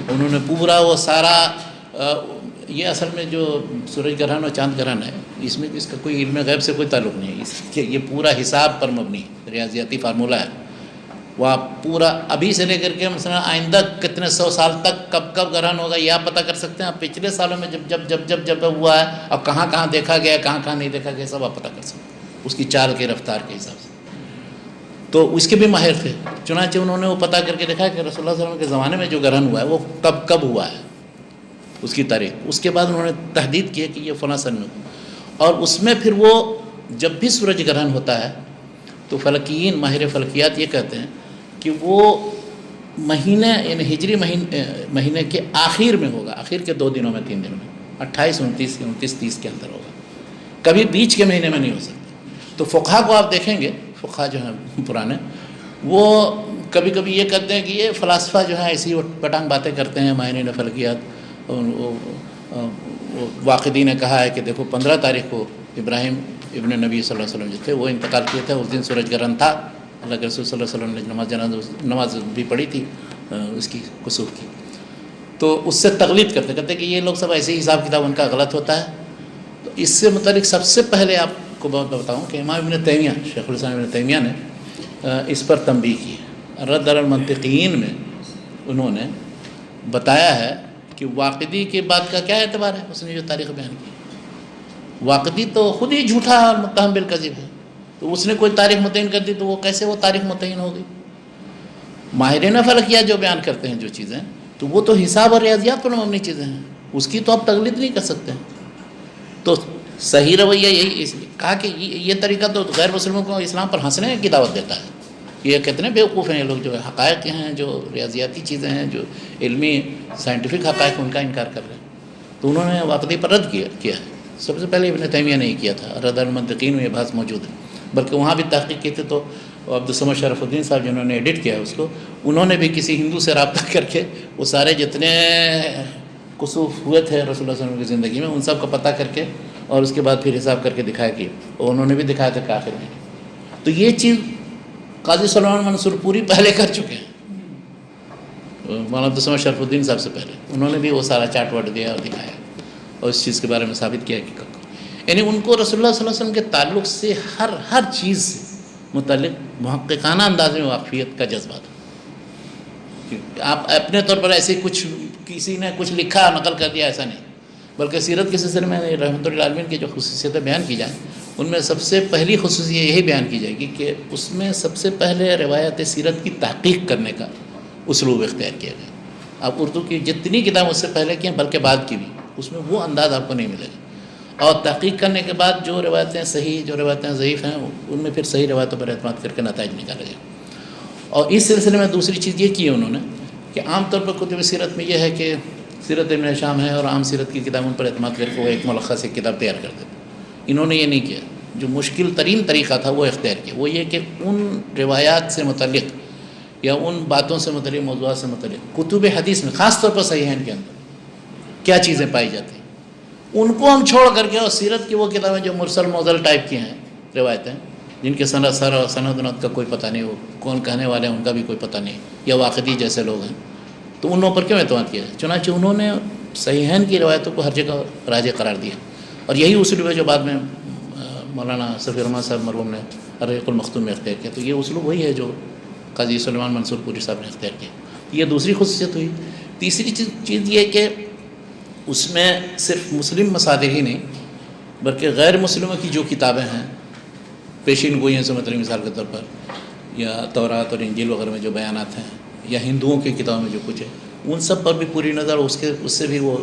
انہوں نے پورا وہ سارا۔ یہ اصل میں جو سورج گرہن اور چاند گرہن ہے، اس میں اس کا کوئی علم غیب سے کوئی تعلق نہیں ہے، اس کہ یہ پورا حساب پر مبنی ہے، ریاضیاتی فارمولہ ہے۔ وہ آپ پورا ابھی سے لے کر کے مثلا آئندہ کتنے 100 سال تک کب گرہن ہوگا یہ آپ پتہ کر سکتے ہیں۔ آپ پچھلے سالوں میں جب ہوا ہے اور کہاں دیکھا گیا، کہاں نہیں دیکھا گیا، سب آپ پتہ کر سکتے ہیں اس کی چال کے رفتار کے حساب سے۔ تو اس کے بھی ماہر تھے، چنانچہ انہوں نے وہ پتہ کر کے دیکھا کہ رسول اللہ صلی اللہ علیہ وسلم کے زمانے میں جو گرہن ہوا ہے وہ کب ہوا ہے، اس کی تاریخ۔ اس کے بعد انہوں نے تحدید کی کہ یہ فلاں سن میں، اور اس میں پھر وہ جب بھی سورج گرہن ہوتا ہے تو فلکیین، ماہر فلکیات یہ کہتے ہیں کہ وہ مہینہ یعنی ہجری مہینے کے آخر میں ہوگا، آخر کے 2 دنوں میں 3 دنوں میں 28، 29، 29، 30 کے اندر ہوگا، کبھی بیچ کے مہینے میں نہیں ہو سکتا۔ تو فقہا کو آپ دیکھیں گے، فقہا جو ہیں پرانے، وہ کبھی کبھی یہ کہتے ہیں کہ یہ فلاسفہ جو ہیں ایسی پٹانگ باتیں کرتے ہیں، ماہرین فلکیات۔ واقدی نے کہا ہے کہ دیکھو 15 تاریخ کو ابراہیم ابن نبی صلی اللہ علیہ وسلم جو تھے وہ انتقال کیے تھے، اس دن سورج گرہن تھا، اللہ کے رسول صلی اللہ علیہ وسلم نے نماز بھی پڑھی تھی اس کی کسوف کی۔ تو اس سے تقلید کہتے کہ یہ لوگ سب ایسے ہی حساب کتاب ان کا غلط ہوتا ہے۔ تو اس سے متعلق سب سے پہلے آپ کو بتاؤں کہ امام ابن تیمیہ، شیخ الاسلام ابن تیمیہ نے اس پر تنبیہ کی ہے۔ رد علی المنطقین میں انہوں نے بتایا ہے کہ واقدی کے بات کا کیا اعتبار ہے، اس نے جو تاریخ بیان کی، واقدی تو خود ہی جھوٹا اور متہم بالکذب ہے، تو اس نے کوئی تاریخ متعین کر دی تو وہ کیسے وہ تاریخ متعین ہوگی۔ ماہرین فلکیات جو بیان کرتے ہیں جو چیزیں، تو وہ تو حساب اور ریاضیات پر مبنی چیزیں ہیں، اس کی تو آپ تقلید نہیں کر سکتے۔ تو صحیح رویہ یہی اس کہا کہ یہ طریقہ تو غیر مسلموں کو اسلام پر ہنسنے کی دعوت دیتا ہے. یہ کتنے بیوقوف ہیں یہ لوگ جو حقائق ہیں، جو ریاضیاتی چیزیں ہیں، جو علمی سائنٹیفک حقائق ان کا انکار کر رہے ہیں. تو انہوں نے واقعی پر رد کیا ہے. سب سے پہلے ابن تیمیہ نے کیا تھا، رد المنطقین میں یہ بحث موجود ہے. بلکہ وہاں بھی تحقیق کی تھی تو عبدالصمد شرف الدین صاحب جنہوں نے ایڈٹ کیا ہے اس کو، انہوں نے بھی کسی ہندو سے رابطہ کر کے وہ سارے جتنے کسوف ہوئے تھے رسول اللہ صلی اللہ علیہ وسلم کی زندگی میں ان سب کا پتہ کر کے اور اس کے بعد پھر حساب کر کے دکھایا کہ اور انہوں نے بھی دکھایا تھا کہ آخر میں. تو یہ چیز قاضی سلیمان منصور پوری پہلے کر چکے ہیں، مولانا عبدالصمد شرف الدین صاحب سے پہلے. انہوں نے بھی وہ سارا چارٹ واٹ دیا اور دکھایا اور اس چیز کے بارے میں ثابت کیا کہ یعنی ان کو رسول اللہ صلی اللہ علیہ وسلم کے تعلق سے ہر چیز سے متعلق محققانہ انداز میں واقفیت کا جذبہ تھا. آپ اپنے طور پر ایسے کچھ کسی نے کچھ لکھا نقل کر دیا ایسا نہیں، بلکہ سیرت کے سلسلے میں رحمۃ اللہ عالمین کی جو خصوصیتیں بیان کی جائیں ان میں سب سے پہلی خصوصیت یہی بیان کی جائے گی کہ اس میں سب سے پہلے روایت سیرت کی تحقیق کرنے کا اسلوب اختیار کیا گیا. آپ اردو کی جتنی کتاب اس سے پہلے کی ہیں بلکہ بعد کی بھی، اس میں وہ انداز آپ کو نہیں ملے گا. اور تحقیق کرنے کے بعد جو روایتیں صحیح جو روایتیں ضعیف ہیں ان میں پھر صحیح روایتوں پر اعتماد کر کے نتائج نکالے جائیں. اور اس سلسلے میں دوسری چیز یہ کی ہے انہوں نے کہ عام طور پر کتب سیرت میں یہ ہے کہ سیرت ابن ہشام ہے اور عام سیرت کی کتابوں پر اعتماد کر کے وہ ایک ملخص ایک کتاب تیار کر دیتے. انہوں نے یہ نہیں کیا. جو مشکل ترین طریقہ تھا وہ اختیار کیا، وہ یہ کہ ان روایات سے متعلق یا ان باتوں سے متعلق موضوعات سے متعلق کتب حدیث میں خاص طور پر صحیحین کے اندر کیا چیزیں پائی جاتی ہیں ان کو ہم چھوڑ کر کے اور سیرت کی وہ کتابیں جو مرسل موزل ٹائپ کی ہیں روایتیں جن کے سند ونت کا کوئی پتہ نہیں، وہ کون کہنے والے ہیں ان کا بھی کوئی پتہ نہیں، یا واقعی جیسے لوگ ہیں، تو ان پر کیوں اعتماد کیا ہے؟ چنانچہ انہوں نے صحیحین کی روایتوں کو ہر جگہ راجح قرار دیا. اور یہی اسلوب ہے جو بعد میں مولانا صفی الرحمن صاحب مرحوم نے الرحیق المختوم میں اختیار کیا. تو یہ اسلوب وہی ہے جو قاضی سلیمان منصور پوری صاحب نے اختیار کیا. یہ دوسری خصوصیت ہوئی. تیسری چیز یہ کہ اس میں صرف مسلم مصادر ہی نہیں بلکہ غیر مسلموں کی جو کتابیں ہیں پیشین گوئیوں سے مطلب مثال کے طور پر یا تورات اور انجیل وغیرہ میں جو بیانات ہیں یا ہندوؤں کی کتابوں میں جو کچھ ہے ان سب پر بھی پوری نظر اس سے بھی وہ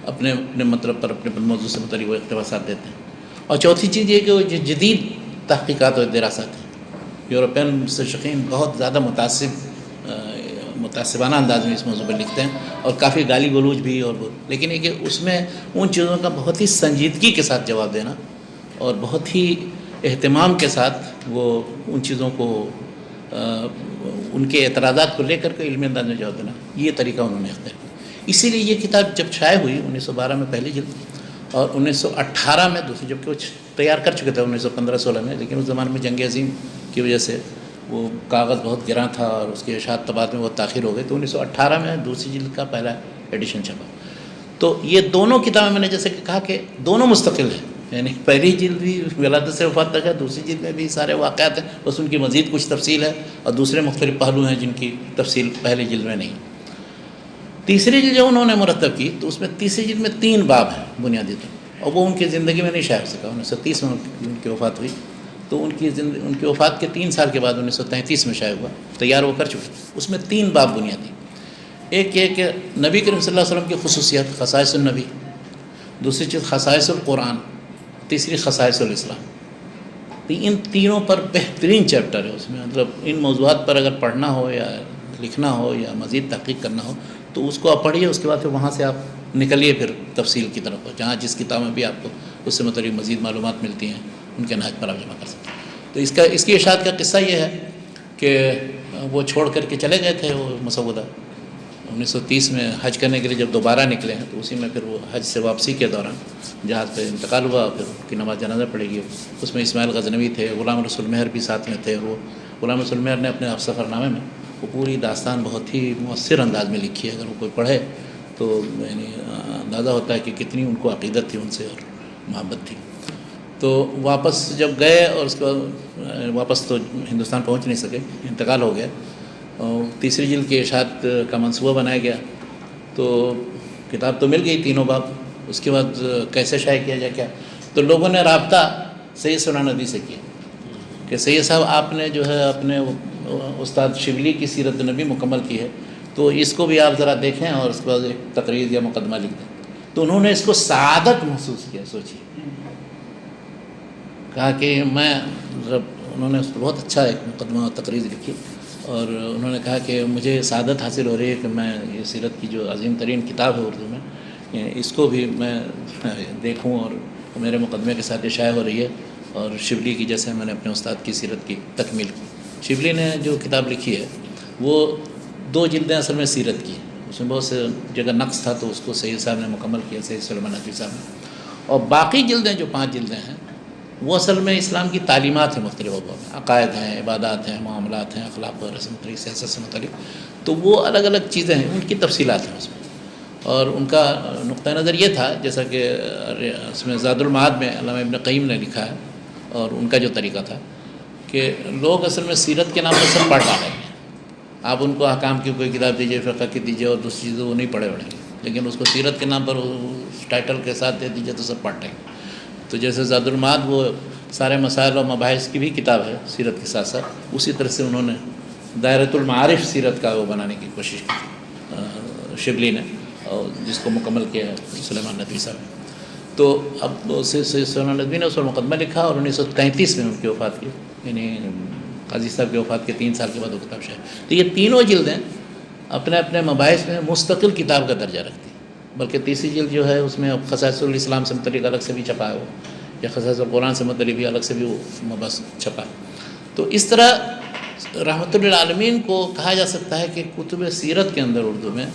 اپنے مطلب پر اپنے موضوع سے متعلق وہ اقتباسات دیتے ہیں. اور چوتھی چیز یہ کہ وہ جو جدید تحقیقات اور دراسات ہیں یورپین مستشرقین بہت زیادہ متعصبانہ انداز میں اس موضوع پر لکھتے ہیں اور کافی گالی گلوچ بھی اور لیکن یہ کہ اس میں ان چیزوں کا بہت ہی سنجیدگی کے ساتھ جواب دینا اور بہت ہی اہتمام کے ساتھ وہ ان چیزوں کو ان کے اعتراضات کو لے کر کے علمی انداز میں جواب دینا، یہ طریقہ انہوں نے اختیار کیا. اسی لیے یہ کتاب جب شائع ہوئی 1912 میں پہلی جلد اور 1918 میں دوسری، جبکہ وہ تیار کر چکے تھے 1915-16 میں، لیکن اس زمانے میں جنگ عظیم کی وجہ سے وہ کاغذ بہت گراں تھا اور اس کے اشاعت طباعت میں بہت تاخیر ہو گئی، تو 1918 میں دوسری جلد کا پہلا ایڈیشن چھپا. تو یہ دونوں کتابیں میں نے جیسے کہ کہا کہ دونوں مستقل ہیں، یعنی پہلی جلد بھی ولادت سے وفات تک ہے، دوسری جلد میں بھی سارے واقعات ہیں، بس ان کی مزید کچھ تفصیل ہے اور دوسرے مختلف پہلو ہیں جن کی تفصیل پہلی جلد میں نہیں. تیسری جلد جو انہوں نے مرتب کی تو اس میں تیسری جلد میں 3 باب ہیں بنیادی طور پر، اور وہ ان کی زندگی میں نہیں شائع ہو سکا. 1930 میں ان کی وفات ہوئی تو ان کی وفات کے 3 سال کے بعد 1933 میں شائع ہوا، تیار وہ کر چکے. اس میں 3 باب بنیادی، ایک یہ کہ نبی کریم صلی اللہ علیہ وسلم کی خصوصیات خصائص النبی، دوسری چیز خصائص القرآن، تیسری خصائص الاسلام. ان تینوں پر بہترین چیپٹر ہے اس میں. مطلب ان موضوعات پر اگر پڑھنا ہو یا لکھنا ہو یا مزید تحقیق کرنا ہو تو اس کو آپ پڑھیے، اس کے بعد پھر وہاں سے آپ نکلیے پھر تفصیل کی طرف، جہاں جس کتاب میں بھی آپ کو اس سے متعلق مزید معلومات ملتی ہیں ان کے نہج پر آپ جمع کر سکتے ہیں. تو اس کی اشاعت کا قصہ یہ ہے کہ وہ چھوڑ کر کے چلے گئے تھے وہ مسودہ 1930 میں حج کرنے کے لیے، جب دوبارہ نکلے ہیں تو اسی میں پھر وہ حج سے واپسی کے دوران جہاز پہ انتقال ہوا، پھر ان کی نماز جنازہ پڑے گی. اس میں اسماعیل غزنوی تھے، غلام رسول مہر بھی ساتھ میں تھے. وہ غلام رسول مہر نے اپنے سفر نامے میں وہ پوری داستان بہت ہی مؤثر انداز میں لکھی ہے. اگر وہ کوئی پڑھے تو یعنی اندازہ ہوتا ہے کہ کتنی ان کو عقیدت تھی ان سے اور محبت تھی. تو واپس جب گئے اور اس کے بعد واپس تو ہندوستان پہنچ نہیں سکے، انتقال ہو گیا. اور تیسری جلد کی اشاعت کا منصوبہ بنایا گیا تو کتاب تو مل گئی 3 باب. اس کے بعد کیسے شائع کیا جائے کیا، تو لوگوں نے رابطہ سید سلیمان ندوی سے کیا کہ سید صاحب آپ نے جو ہے اپنے استاد شبلی کی سیرت نبی مکمل کی ہے تو اس کو بھی آپ ذرا دیکھیں اور اس کے بعد ایک تقریر یا مقدمہ لکھ دیں. تو انہوں نے اس کو سعادت محسوس کیا. سوچیے کہا کہ میں انہوں نے بہت اچھا ایک مقدمہ تقریر لکھی، اور انہوں نے کہا کہ مجھے سعادت حاصل ہو رہی ہے کہ میں یہ سیرت کی جو عظیم ترین کتاب ہے اردو میں، اس کو بھی میں دیکھوں، اور میرے مقدمے کے ساتھ یہ شائع ہو رہی ہے۔ اور شبلی کی جیسے میں نے اپنے استاد کی سیرت کی تکمیل کی۔ شبلی نے جو کتاب لکھی ہے وہ 2 جلدیں اصل میں سیرت کی، اس میں بہت سے جگہ نقص تھا تو اس کو سید صاحب نے مکمل کیا، سید سلیمان ندوی صاحب نے، اور باقی جلدیں جو 5 جلدیں ہیں وہ اصل میں اسلام کی تعلیمات ہیں، مختلف ابواب میں عقائد ہیں، عبادات ہیں، معاملات ہیں، اخلاق و رسم طریق سیاست سے متعلق، تو وہ الگ الگ چیزیں ہیں، ان کی تفصیلات ہیں اس میں۔ اور ان کا نقطہ نظر یہ تھا، جیسا کہ اس میں زاد المعاد میں علامہ ابن قیم نے لکھا ہے، اور ان کا جو طریقہ تھا کہ لوگ اصل میں سیرت کے نام پر سب پڑھ ڈالیں گے، آپ ان کو احکام کی کوئی کتاب دیجیے، فقہ کی دیجیے، اور دوسری چیزیں وہ نہیں پڑھے گے، لیکن اس کو سیرت کے نام پر ٹائٹل کے ساتھ دے دیجیے تو سب پڑھ لیں گے۔ تو جیسے زاد المعاد وہ سارے مسائل و مباحث کی بھی کتاب ہے سیرت کے ساتھ ساتھ، اسی طرح سے انہوں نے دائرۃ المعارف سیرت کا وہ بنانے کی کوشش کی شبلی نے، اور جس کو مکمل کیا ہے سلیمان ندوی صاحب نے۔ تو اب سلیمان ندوی نے اس پر مقدمہ لکھا، اور 1933 میں ان کی وفات کی، یعنی قاضی صاحب کی وفات کے 3 سال کے بعد وہ کتاب شائع۔ تو یہ تینوں جلدیں اپنے اپنے مباحث میں مستقل کتاب کا درجہ رکھتی ہیں، بلکہ تیسری جلد جو ہے اس میں خصائص الاسلام سے متعلق الگ سے بھی چھپا ہے وہ، یا خصائص القرآن سے متعلق بھی الگ سے بھی وہ مبحث چھپا ہے۔ تو اس طرح رحمۃ للعالمین کو کہا جا سکتا ہے کہ کتب سیرت کے اندر اردو میں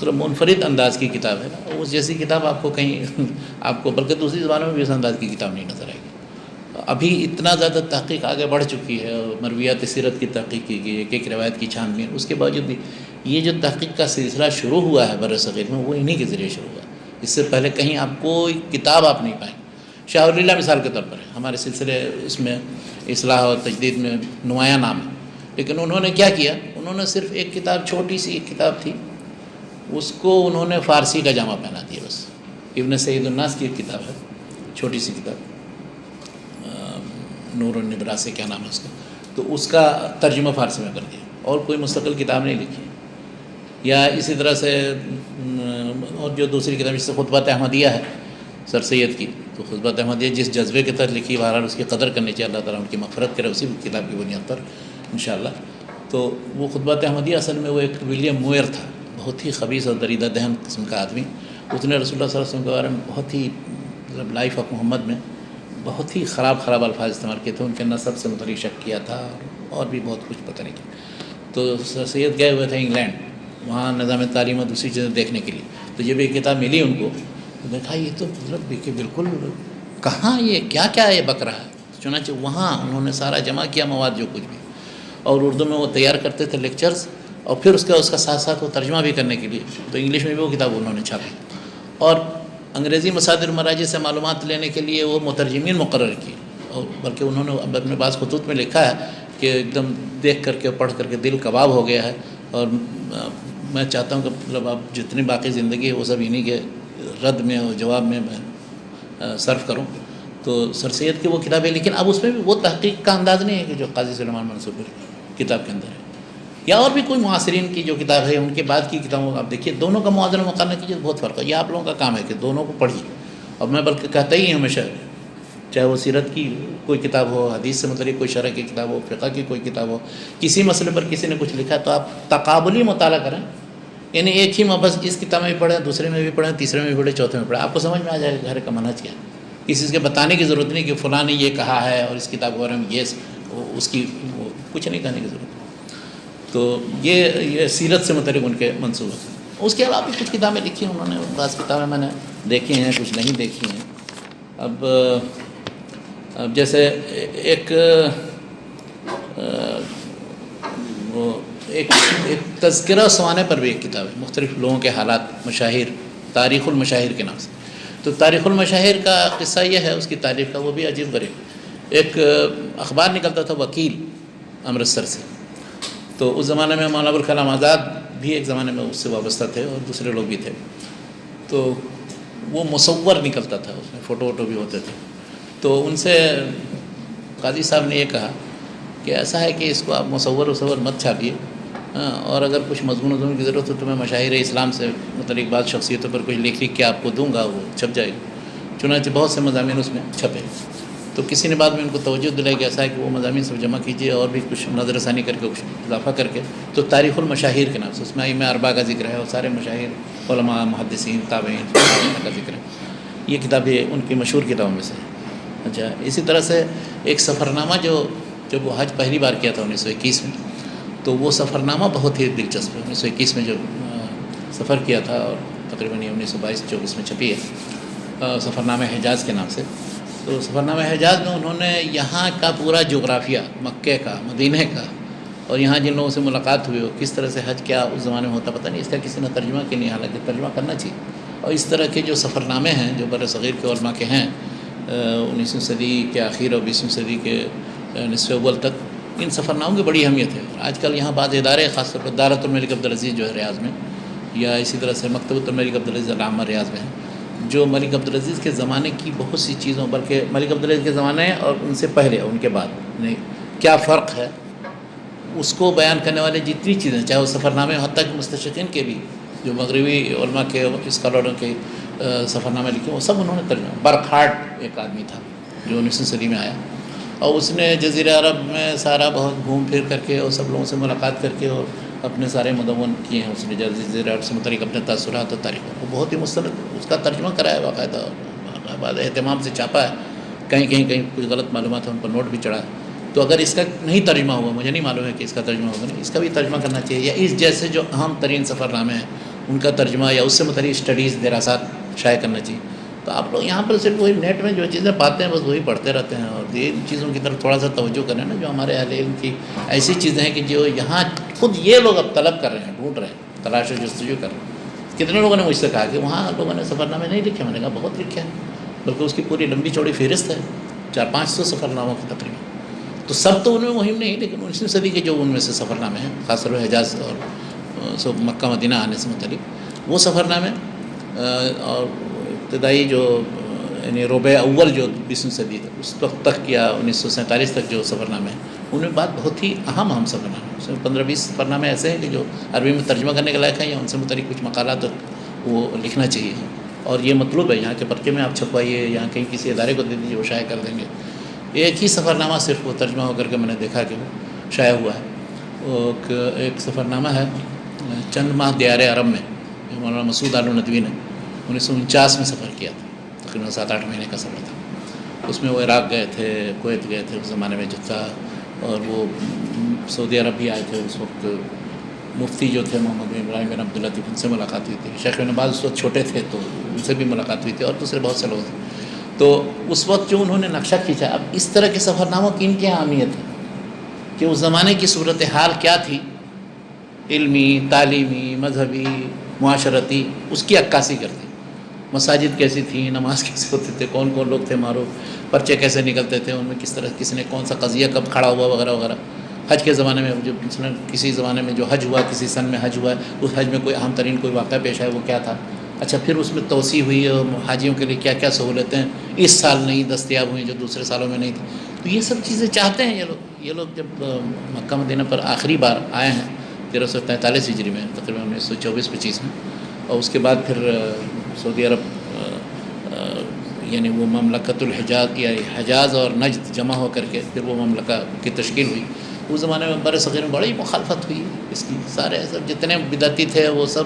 صرف منفرد انداز کی کتاب ہے، اس جیسی کتاب آپ کو کہیں آپ کو بلکہ دوسری زبانوں میں بھی اس انداز کی کتاب نہیں نظر آئے گی۔ ابھی اتنا زیادہ تحقیق آگے بڑھ چکی ہے، اور مرویات سیرت کی تحقیق کی گئی، ایک ایک روایت کی چھان بین، اس کے باوجود بھی یہ جو تحقیق کا سلسلہ شروع ہوا ہے بر صغیر میں، وہ انہی کے ذریعے شروع ہوا۔ اس سے پہلے کہیں آپ کوئی کتاب آپ نہیں پائیں۔ شاہ ولی اللہ مثال کے طور پر ہے، ہمارے سلسلے اس میں اصلاح اور تجدید میں نمایاں نام ہے، لیکن انہوں نے کیا کیا، انہوں نے صرف ایک کتاب، چھوٹی سی ایک کتاب تھی، اس کو انہوں نے فارسی کا جامہ پہنا دیا بس۔ ابن سید الناس کی ایک کتاب ہے، چھوٹی سی کتاب، نور النبرا سے کیا نام ہے اس کا، تو اس کا ترجمہ فارسی میں کر دیا، اور کوئی مستقل کتاب نہیں لکھی۔ یا اسی طرح سے اور جو دوسری کتاب جس سے خطبات احمدیہ ہے سر سید کی، تو خطبات احمدیہ جس جذبے کے تحت لکھی، بہرحال اس کی قدر کرنی چاہیے، اللہ تعالیٰ ان کی مغفرت کرے اسی کتاب کی بنیاد پر انشاءاللہ۔ تو وہ خطبات احمدیہ اصل میں وہ ایک ولیم موئر تھا، بہت ہی خبیث اور دریدہ دہن قسم کا آدمی، اس نے رسول اللہ صلی اللہ علیہ وسلم کے بارے میں بہت ہی مطلب لائف آف محمد میں بہت ہی خراب الفاظ استعمال کیے تھے، ان کے نسب سے متعلق شک کیا تھا، اور بھی بہت کچھ پتہ نہیں کیا۔ تو سر سید گئے ہوئے تھے انگلینڈ، وہاں نظام تعلیم اور دوسری چیزیں دیکھنے کے لیے، تو جب یہ کتاب ملی ان کو، دیکھا یہ تو مطلب کہ بالکل کہاں یہ کیا کیا یہ بک رہا ہے۔ چنانچہ وہاں انہوں نے سارا جمع کیا مواد جو کچھ بھی، اور اردو میں وہ تیار کرتے تھے لیکچرز، اور پھر اس کا ساتھ ساتھ وہ ترجمہ بھی کرنے کے لیے، تو انگلش میں بھی وہ کتاب انہوں نے چھاپی، اور انگریزی مصادر مراجع سے معلومات لینے کے لیے وہ مترجمین مقرر کیے، اور بلکہ انہوں نے اب اپنے بعض خطوط میں لکھا ہے کہ ایک دم دیکھ کر کے پڑھ کر کے دل کباب ہو گیا ہے، اور میں چاہتا ہوں کہ مطلب اب جتنی باقی زندگی ہے وہ سب انہی کے رد میں اور جواب میں صرف کروں۔ تو سر سید کی وہ کتابیں، لیکن اب اس میں بھی وہ تحقیق کا انداز نہیں ہے کہ جو قاضی سلیمان منصور کی کتاب کے اندر ہے، یا اور بھی کوئی معاصرین کی جو کتاب ہے ان کے بعد کی کتابوں کا آپ دیکھیے، دونوں کا موازنہ مقارنہ کیجیے، بہت فرق ہے۔ یہ آپ لوگوں کا کام ہے کہ دونوں کو پڑھیے، اور میں بلکہ کہتا ہی ہمیشہ، چاہے وہ سیرت کی کوئی کتاب ہو، حدیث سے متعلق کوئی شرح کی کتاب ہو، فقہ کی کوئی کتاب ہو، کسی مسئلے پر کسی نے کچھ لکھا ہے تو آپ تقابلی مطالعہ کریں، یعنی ایک ہی بس اس کتاب میں بھی پڑھیں، دوسرے میں بھی پڑھیں، تیسرے میں بھی پڑھیں، چوتھے میں پڑھیں، آپ کو سمجھ میں آ جائے گا گھر کا منہج کیا ہے۔ کسی کے بتانے کی ضرورت نہیں کہ فلاں نے یہ کہا ہے اور اس کتاب کے بارے میں یہ اس کی کچھ نہیں کہنے کی ضرورت۔ تو یہ سیرت سے متعلق ان کے منصوبے ہیں۔ اس کے علاوہ بھی کچھ کتابیں لکھی ہیں انہوں نے، بعض کتابیں میں نے دیکھی ہیں، کچھ نہیں دیکھی ہیں۔ اب جیسے ایک تذکرہ سوانے پر بھی ایک کتاب ہے، مختلف لوگوں کے حالات، مشاہیر، تاریخ المشاہیر کے نام سے۔ تو تاریخ المشاہیر کا قصہ یہ ہے، اس کی تاریخ کا، وہ بھی عجیب غریب۔ ایک اخبار نکلتا تھا وکیل امرتسر سے، تو اس زمانے میں مولانا ابوالکلام آزاد بھی ایک زمانے میں اس سے وابستہ تھے، اور دوسرے لوگ بھی تھے۔ تو وہ مصور نکلتا تھا، اس میں فوٹو ووٹو بھی ہوتے تھے۔ تو ان سے قاضی صاحب نے یہ کہا کہ ایسا ہے کہ اس کو آپ مصور مت چھاپیے، اور اگر کچھ مضمون کی ضرورت ہو تو میں مشاہیر اسلام سے متعلق بعض شخصیتوں پر کچھ لکھ کے آپ کو دوں گا، وہ چھپ جائے گا۔ چنانچہ بہت سے مضامین اس میں چھپے، تو کسی نے بعد میں ان کو توجہ دلائی کہ ایسا ہے کہ وہ مضامین سب جمع کیجیے اور بھی کچھ نظر ثانی کر کے کچھ اضافہ کر کے، تو تاریخ المشاہیر کے نام سے اس میں ائمہ اربعہ کا ذکر ہے اور سارے مشاہیر علماء محدثین تابعین کا ذکر ہے. یہ کتاب ان کی مشہور کتابوں میں سے ہے. اچھا، اسی طرح سے ایک سفرنامہ جب وہ حج پہلی بار کیا تھا 1921 میں، تو وہ سفرنامہ بہت ہی دلچسپ ہے. 1921 میں جو سفر کیا تھا اور تقریباً 1922-24 میں چھپی ہے سفرنامہ حجاز کے نام سے. تو سفرنامہ حجاز میں انہوں نے یہاں کا پورا جغرافیہ، مکے کا، مدینہ کا، اور یہاں جن لوگوں سے ملاقات ہوئی ہو، کس طرح سے حج کیا اس زمانے میں ہوتا پتہ نہیں، اس کا کسی نے ترجمہ کیا نہیں، حالانکہ ترجمہ کرنا چاہیے. اور اس طرح کے جو سفرنامے ہیں جو بر صغیر کے علماء کے ہیں 19ویں صدی کے آخر اور 20ویں صدی کے نصف اول تک، ان سفرناموں کی بڑی اہمیت ہے. آج کل یہاں بعض ادارے، خاص طور پر دارۃ الملک عبدالعزیز جو ہے ریاض میں، یا اسی طرح سے مکتبۃ الملک عبدالعزیز العامہ ریاض میں ہے، جو ملک عبدالعزیز کے زمانے کی بہت سی چیزوں، بلکہ ملک عبدالعزیز کے زمانے اور ان سے پہلے اور ان کے بعد کیا فرق ہے اس کو بیان کرنے والے جتنی چیزیں، چاہے وہ سفرنامے، حتیٰ کہ مستشرقین کے بھی جو مغربی علماء کے اسکالروں کے سفرنامے لکھے، وہ سب انہوں نے ترجمہ. برکھارٹ ایک آدمی تھا جو 19ویں صدی میں آیا، اور اس نے جزیرہ عرب میں سارا بہت گھوم پھر کر کے اور سب لوگوں سے ملاقات کر کے اور اپنے سارے مدون کیے ہیں. اس نے جزیرہ عرب سے متعلق اپنے تاثرات اور تاریخ، وہ بہت ہی مستند اس کا ترجمہ کرایا باقاعدہ، بعد اہتمام سے چھاپا ہے. کہیں کچھ غلط معلومات ہیں ان پر نوٹ بھی چڑھا. تو اگر اس کا نہیں ترجمہ ہوا، مجھے نہیں معلوم ہے کہ اس کا ترجمہ ہوگا نہیں، اس کا بھی ترجمہ کرنا چاہیے، یا اس جیسے جو اہم ترین سفرنامے ہیں ان کا ترجمہ یا اس سے متعلق اسٹڈیز، دراسات شائع کرنا چاہیے. تو آپ لوگ یہاں پر صرف وہی نیٹ میں جو چیزیں پاتے ہیں بس وہی پڑھتے رہتے ہیں، اور یہ چیزوں کی طرف تھوڑا سا توجہ کریں نا، جو ہمارے اہل علم کی ایسی چیزیں ہیں کہ جو یہاں خود یہ لوگ اب طلب کر رہے ہیں، ڈھونڈ رہے ہیں، تلاش و جستجو کر رہے ہیں. کتنے لوگوں نے مجھ سے کہا کہ وہاں لوگوں نے سفرنامے نہیں لکھے. میں نے کہا بہت لکھے ہیں، بلکہ اس کی پوری لمبی چوڑی فہرست ہے 400-500 سفرناموں کی تقریباً. تو سب تو ان میں مہم نہیں، لیکن 19ویں صدی کے جو ان میں سے سفرنامے ہیں، خاص طور پر حجاز اور مکہ مدینہ آنے سے متعلق وہ سفرنامے، اور ابتدائی جو یعنی ربع اول جو 20ویں صدی تک اس وقت تک یا 1947 تک جو سفرنامے ہیں، ان میں بات بہت ہی اہم سفرنامے ہیں. اس میں 15-20 سفرنامے ایسے ہیں کہ جو عربی میں ترجمہ کرنے کے لائق ہیں، یا ان سے متعلق کچھ مقالات وہ لکھنا چاہیے. اور یہ مطلوب ہے، یہاں کے پرچے میں آپ چھپوائیے، یہاں کہیں کسی ادارے کو دے دیجیے، وہ شائع کر دیں گے. ایک ہی سفرنامہ صرف وہ ترجمہ ہو کر کے میں نے دیکھا کہ وہ شائع ہوا ہے. ایک سفرنامہ ہے چند ماہ دیار عرب میں، مولانا مسعود آل ندوی نے 1949 میں سفر کیا تھا، تقریباً 7-8 مہینے کا سفر تھا. اس میں وہ عراق گئے تھے، کویت گئے تھے اس زمانے میں جو تھا، اور وہ سعودی عرب بھی آئے تھے. اس وقت مفتی جو تھے محمد بن ابراہیم بن عبد اللطیف، ان سے ملاقات ہوئی تھی. شیخ ابن باز اس وقت چھوٹے تھے تو ان سے بھی ملاقات ہوئی تھی، اور دوسرے بہت سے لوگ تھے. تو اس وقت جو انہوں نے نقشہ کھینچا، اب اس طرح کے سفرناموں کی ان کی اہمیت ہے کہ اس زمانے کی صورتحال کیا تھی، علمی، تعلیمی، مذہبی، معاشرتی، اس کی عکاسی کرتی. مساجد کیسی تھیں، نماز کیسے ہوتے تھے، کون کون لوگ تھے معروف، پرچے کیسے نکلتے تھے، ان میں کس طرح کس نے کون سا قضیہ کب کھڑا ہوا وغیرہ وغیرہ. حج کے زمانے میں جو مثلا کسی زمانے میں جو حج ہوا، کسی سن میں حج ہوا ہے، اس حج میں کوئی اہم ترین کوئی واقعہ پیش آیا، وہ کیا تھا. اچھا، پھر اس میں توسیع ہوئی اور حاجیوں کے لیے کیا کیا سہولتیں اس سال نہیں دستیاب ہوئیں جو دوسرے سالوں میں نہیں تھی. تو یہ سب چیزیں چاہتے ہیں یہ لوگ جب مکہ مدینہ پر آخری بار آئے ہیں 1343 ہجری میں، تقریباً 1924-25 میں، اور اس کے بعد پھر سعودی عرب یعنی وہ مملکت الحجاز یا حجاز اور نجد جمع ہو کر کے پھر وہ مملکہ کی تشکیل ہوئی. اس زمانے میں بر صغیر میں بڑی مخالفت ہوئی اس کی، سارے سب جتنے بدعتی تھے وہ سب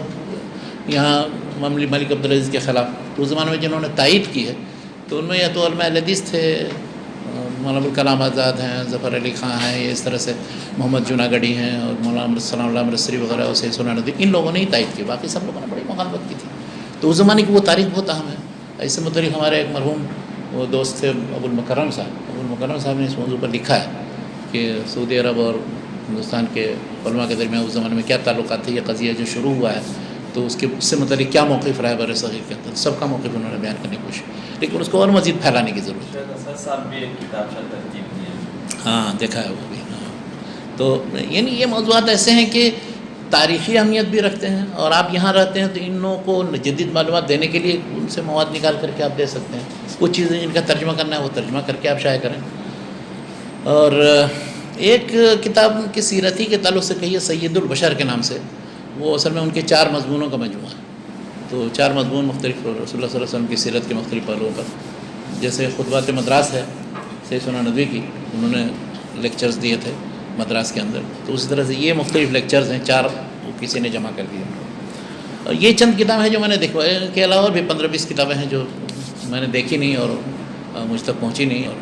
یہاں ملک عبدالعزیز کے خلاف. تو اس زمانے میں جنہوں نے تائید کی ہے تو ان میں یا تو علماء حدیث تھے، مولانا ابوالکلام آزاد ہیں، ظفر علی خان ہیں، یہ اس طرح سے محمد جوناگڑھی ہیں، اور مولانا سلام اللہ امرتسری وغیرہ، اور سید سہراب ندوی، ان لوگوں نے ہی تائید کی، باقی سب لوگوں نے بڑی مخالفت کی تھی. تو اس زمانے کی وہ تاریخ بہت اہم ہے. ایسے متعلق ہمارے ایک مرحوم وہ دوست تھے ابو المکرم صاحب نے اس موضوع پر لکھا ہے کہ سعودی عرب اور ہندوستان کے علماء کے درمیان اس زمانے میں کیا تعلقات تھے. یہ قضیہ جو شروع ہوا ہے تو اس سے متعلق کیا موقف رہا ہے بر صغیر کے اندر، سب کا موقف انہوں نے بیان کرنے کی کوشش، لیکن اس کو اور مزید پھیلانے کی ضرورت ہے. ہاں دیکھا ہے وہ بھی. ہاں تو یعنی یہ موضوعات ایسے ہیں کہ تاریخی اہمیت بھی رکھتے ہیں، اور آپ یہاں رہتے ہیں تو ان لوگوں کو جدید معلومات دینے کے لیے ان سے مواد نکال کر کے آپ دے سکتے ہیں. کچھ چیزیں جن کا ترجمہ کرنا ہے وہ ترجمہ کر کے آپ شائع کریں. اور ایک کتاب کی سیرتی کے تعلق سے کہیے سید البشر کے نام سے، وہ اصل میں ان کے 4 مضمونوں کا مجموعہ ہے. تو 4 مضمون مختلف رسول اللہ صلی اللہ علیہ وسلم کی سیرت کے مختلف پہلوؤں پر، جیسے خطبات مدراس ہے، سید ثنا ندوی کی انہوں نے لیکچرز دیے تھے مدراس کے اندر، تو اسی طرح سے یہ مختلف لیکچرز ہیں، 4 کسی نے جمع کر دیے. اور یہ چند کتابیں ہیں جو میں نے دیکھا، ان کے علاوہ بھی 15-20 کتابیں ہیں جو میں نے دیکھی نہیں اور مجھ تک پہنچی نہیں اور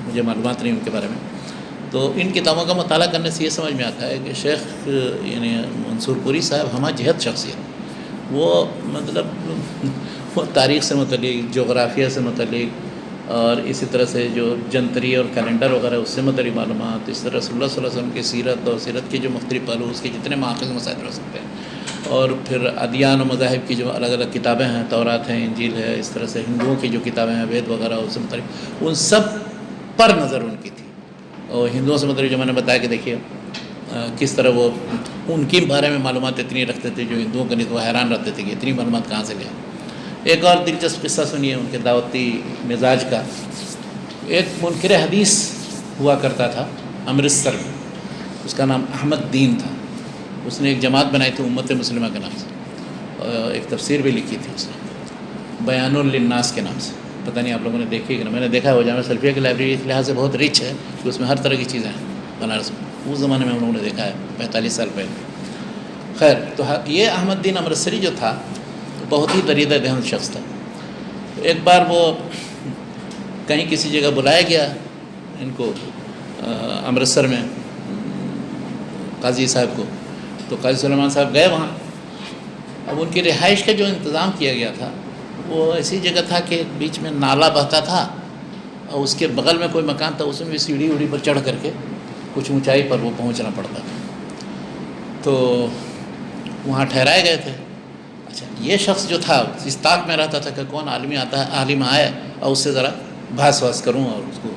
مجھے معلومات نہیں ان کے بارے میں. تو ان کتابوں کا مطالعہ کرنے سے یہ سمجھ میں آتا ہے کہ شیخ یعنی منصور پوری صاحب ہمہ جہت شخصیت، وہ مطلب وہ تاریخ سے متعلق، جغرافیہ سے متعلق، اور اسی طرح سے جو جنتری اور کیلنڈر وغیرہ اس سے متعلق معلومات، اس طرح رسول اللہ صلی اللہ علیہ وسلم کی سیرت اور سیرت کے جو مختلف پہلو، اس کے جتنے ماخذ مسائل ہو سکتے ہیں، اور پھر ادیان و مذاہب کی جو الگ الگ کتابیں ہیں، تورات ہیں، انجیل ہے، اس طرح سے ہندوؤں کی جو کتابیں ہیں، وید وغیرہ، اس سے متعلق ان سب پر نظر ان کی تھی. اور ہندوؤں سے متعلق جو میں نے بتایا کہ دیکھیے کس طرح وہ ان کے بارے میں معلومات اتنی رکھتے تھے جو ہندوؤں کے نہیں، وہ حیران رہتے تھے کہ اتنی معلومات کہاں سے لے. ایک اور دلچسپ قصہ سنیے ان کے دعوتی مزاج کا. ایک منکر حدیث ہوا کرتا تھا امرتسر میں، اس کا نام احمد دین تھا. اس نے ایک جماعت بنائی تھی امت مسلمہ کے نام سے، ایک تفسیر بھی لکھی تھی اس نے بیان للناس کے نام سے. پتہ نہیں آپ لوگوں نے دیکھی کہ میں نے دیکھا ہے. وہ جامعہ سلفیہ کی لائبریری اس لحاظ سے بہت رچ ہے کہ اس میں ہر طرح کی چیزیں ہیں بنارس میں. اس زمانے میں ہم لوگوں نے دیکھا ہے 45 سال پہلے. خیر، تو یہ احمد دین امرتسری جو تھا بہت ہی دریدہ دہن شخص تھا. ایک بار وہ کہیں کسی جگہ بلایا گیا ان کو امرتسر میں قاضی صاحب کو، تو قاضی سلیمان صاحب گئے وہاں. اب ان کی رہائش کا جو انتظام کیا گیا تھا وہ ایسی جگہ تھا کہ بیچ میں نالا بہتا تھا اور اس کے بغل میں کوئی مکان تھا، اس میں بھی سیڑھی ویڑھی پر چڑھ کر کے کچھ اونچائی پر وہ پہنچنا پڑتا تھا. تو وہاں ٹھہرائے گئے تھے. اچھا، یہ شخص جو تھا اس طاق میں رہتا تھا کہ کون عالمی آتا ہے، عالم آئے اور اس سے ذرا بحث واس کروں اور اس کو.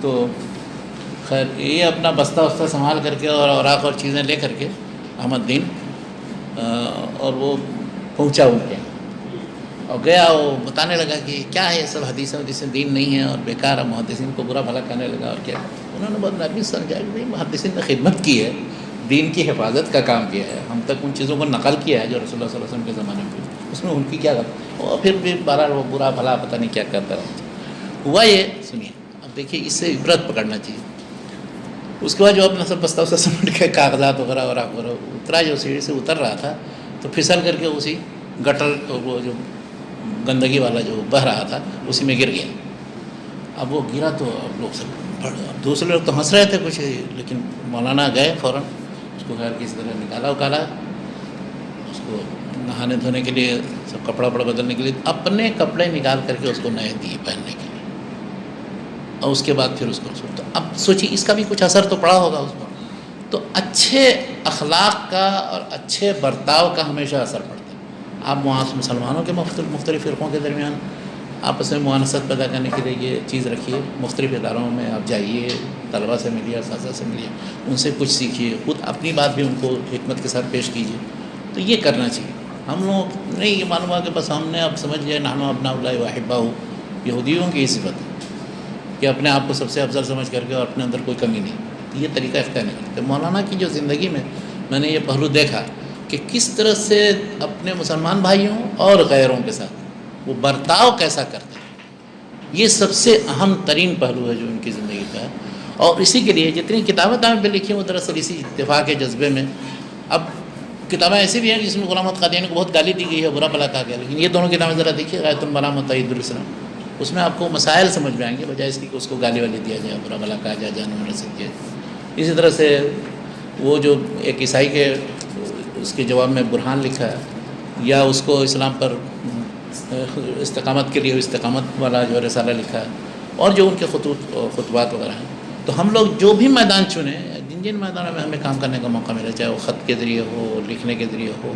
تو خیر یہ اپنا بستہ وستہ سنبھال کر کے اور اوراق اور چیزیں لے کر کے احمد دین اور وہ پہنچا ان کے اور گیا. وہ بتانے لگا کہ کیا ہے یہ سب حدیثیں دین نہیں ہے اور بیکار ہے. محدثین کو برا بھلا کہنے لگا. اور کیا انہوں نے بہت نرمی سمجھا کہ بھائی محدثین نے خدمت کی ہے، دین کی حفاظت کا کام کیا ہے، ہم تک ان چیزوں کو نقل کیا ہے جو رسول اللہ صلی اللہ علیہ وسلم کے زمانے میں، اس میں ان کی کیا غلط. اور پھر بھی بہرحال وہ برا بھلا پتہ نہیں کیا کرتا رہا. ہوا یہ سنیے، اب دیکھیے اس سے عبرت پکڑنا چاہیے. اس کے بعد جو اپنا سب بستہ وستہ سمیٹ کے کاغذات وغیرہ اترا، جو سیڑھی سے اتر رہا تھا تو پھسل کر کے اسی گٹر، وہ جو گندگی والا جو بہہ رہا تھا اسی میں گر گیا. اب وہ گرا تو اب لوگ سب دوسرے لوگ تو ہنس رہے تھے کچھ، لیکن مولانا گئے فوراً اس کو خیر کسی طرح نکالا، اس کو نہانے دھونے کے لیے، سب کپڑا وپڑا بدلنے کے لیے اپنے کپڑے نکال کر کے اس کو نئے دیے پہننے کے لیے. اور اس کے بعد پھر اس کو تو اب سوچیے اس کا بھی کچھ اثر تو پڑا ہوگا اس پر. تو اچھے اخلاق کا اور اچھے برتاؤ کا ہمیشہ اثر پڑتا ہے. آپ مسلمانوں کے مختلف فرقوں کے درمیان آپس میں معانست پیدا کرنے کے لیے یہ چیز رکھیے. مختلف اداروں میں آپ جائیے، طلباء سے ملیے، اساتذہ سے ملیے، ان سے کچھ سیکھیے، خود اپنی بات بھی ان کو حکمت کے ساتھ پیش کیجیے. تو یہ کرنا چاہیے. ہم لوگ نہیں یہ معلوم ہوا کہ بس ہم نے اب سمجھ لیا نحن ابناء اللہ و احباؤہ. یہودیوں کی یہ صفت ہے کہ اپنے آپ کو سب سے افضل سمجھ کر کے اور اپنے اندر کوئی کمی نہیں. یہ طریقہ اختیار نہیں کرتے. مولانا کی جو زندگی میں نے یہ پہلو دیکھا کہ کس طرح سے اپنے مسلمان بھائیوں اور غیروں کے ساتھ وہ برتاؤ کیسا کرتے ہیں. یہ سب سے اہم ترین پہلو ہے جو ان کی زندگی کا ہے. اور اسی کے لیے جتنی کتابیں پہ لکھی ہیں وہ دراصل اسی اتفاق کے جذبے میں. اب کتابیں ایسی بھی ہیں جس میں غلام احمد قادیانی کو بہت گالی دی گئی ہے، برا بھلا کہا گیا، لیکن یہ دونوں کتابیں ذرا دیکھیے، غایۃ الملام و تایید الاسلام. اس میں آپ کو مسائل سمجھ میں آئیں گے بجائے اس کی کہ اس کو گالی والی دیا جائے، برا بھلا کہا جائے، جانور رسید کیا. اسی طرح سے وہ جو ایک عیسائی کے اس کے جواب میں برہان لکھا ہے، یا اس کو اسلام پر استقامت کے لیے استقامت والا جو رسالہ لکھا ہے، اور جو ان کے خطبات وغیرہ ہیں. تو ہم لوگ جو بھی میدان چنیں، جن میدانوں میں ہمیں کام کرنے کا موقع ملے، چاہے وہ خط کے ذریعے ہو، لکھنے کے ذریعے ہو،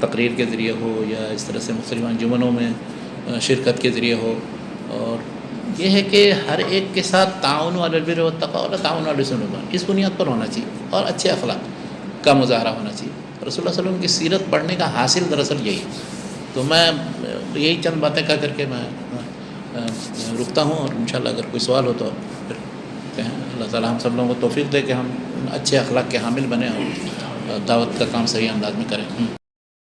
تقریر کے ذریعے ہو، یا اس طرح سے مختلف انجمنوں میں شرکت کے ذریعے ہو. اور یہ ہے کہ ہر ایک کے ساتھ تعاون علی البر والتقوی ولا تعاون علی الإثم والعدوان اس بنیاد پر ہونا چاہیے، اور اچھے اخلاق کا مظاہرہ ہونا چاہیے. رسول اللہ صلی اللہ علیہ وسلم کی سیرت پڑھنے کا حاصل دراصل یہی. تو میں یہی چند باتیں کہہ کر کے میں رکتا ہوں، اور انشاءاللہ اگر کوئی سوال ہو تو پھر کہیں. اللہ تعالی ہم سب لوگوں کو توفیق دے کہ ہم اچھے اخلاق کے حامل بنیں اور دعوت کا کام صحیح انداز میں کریں.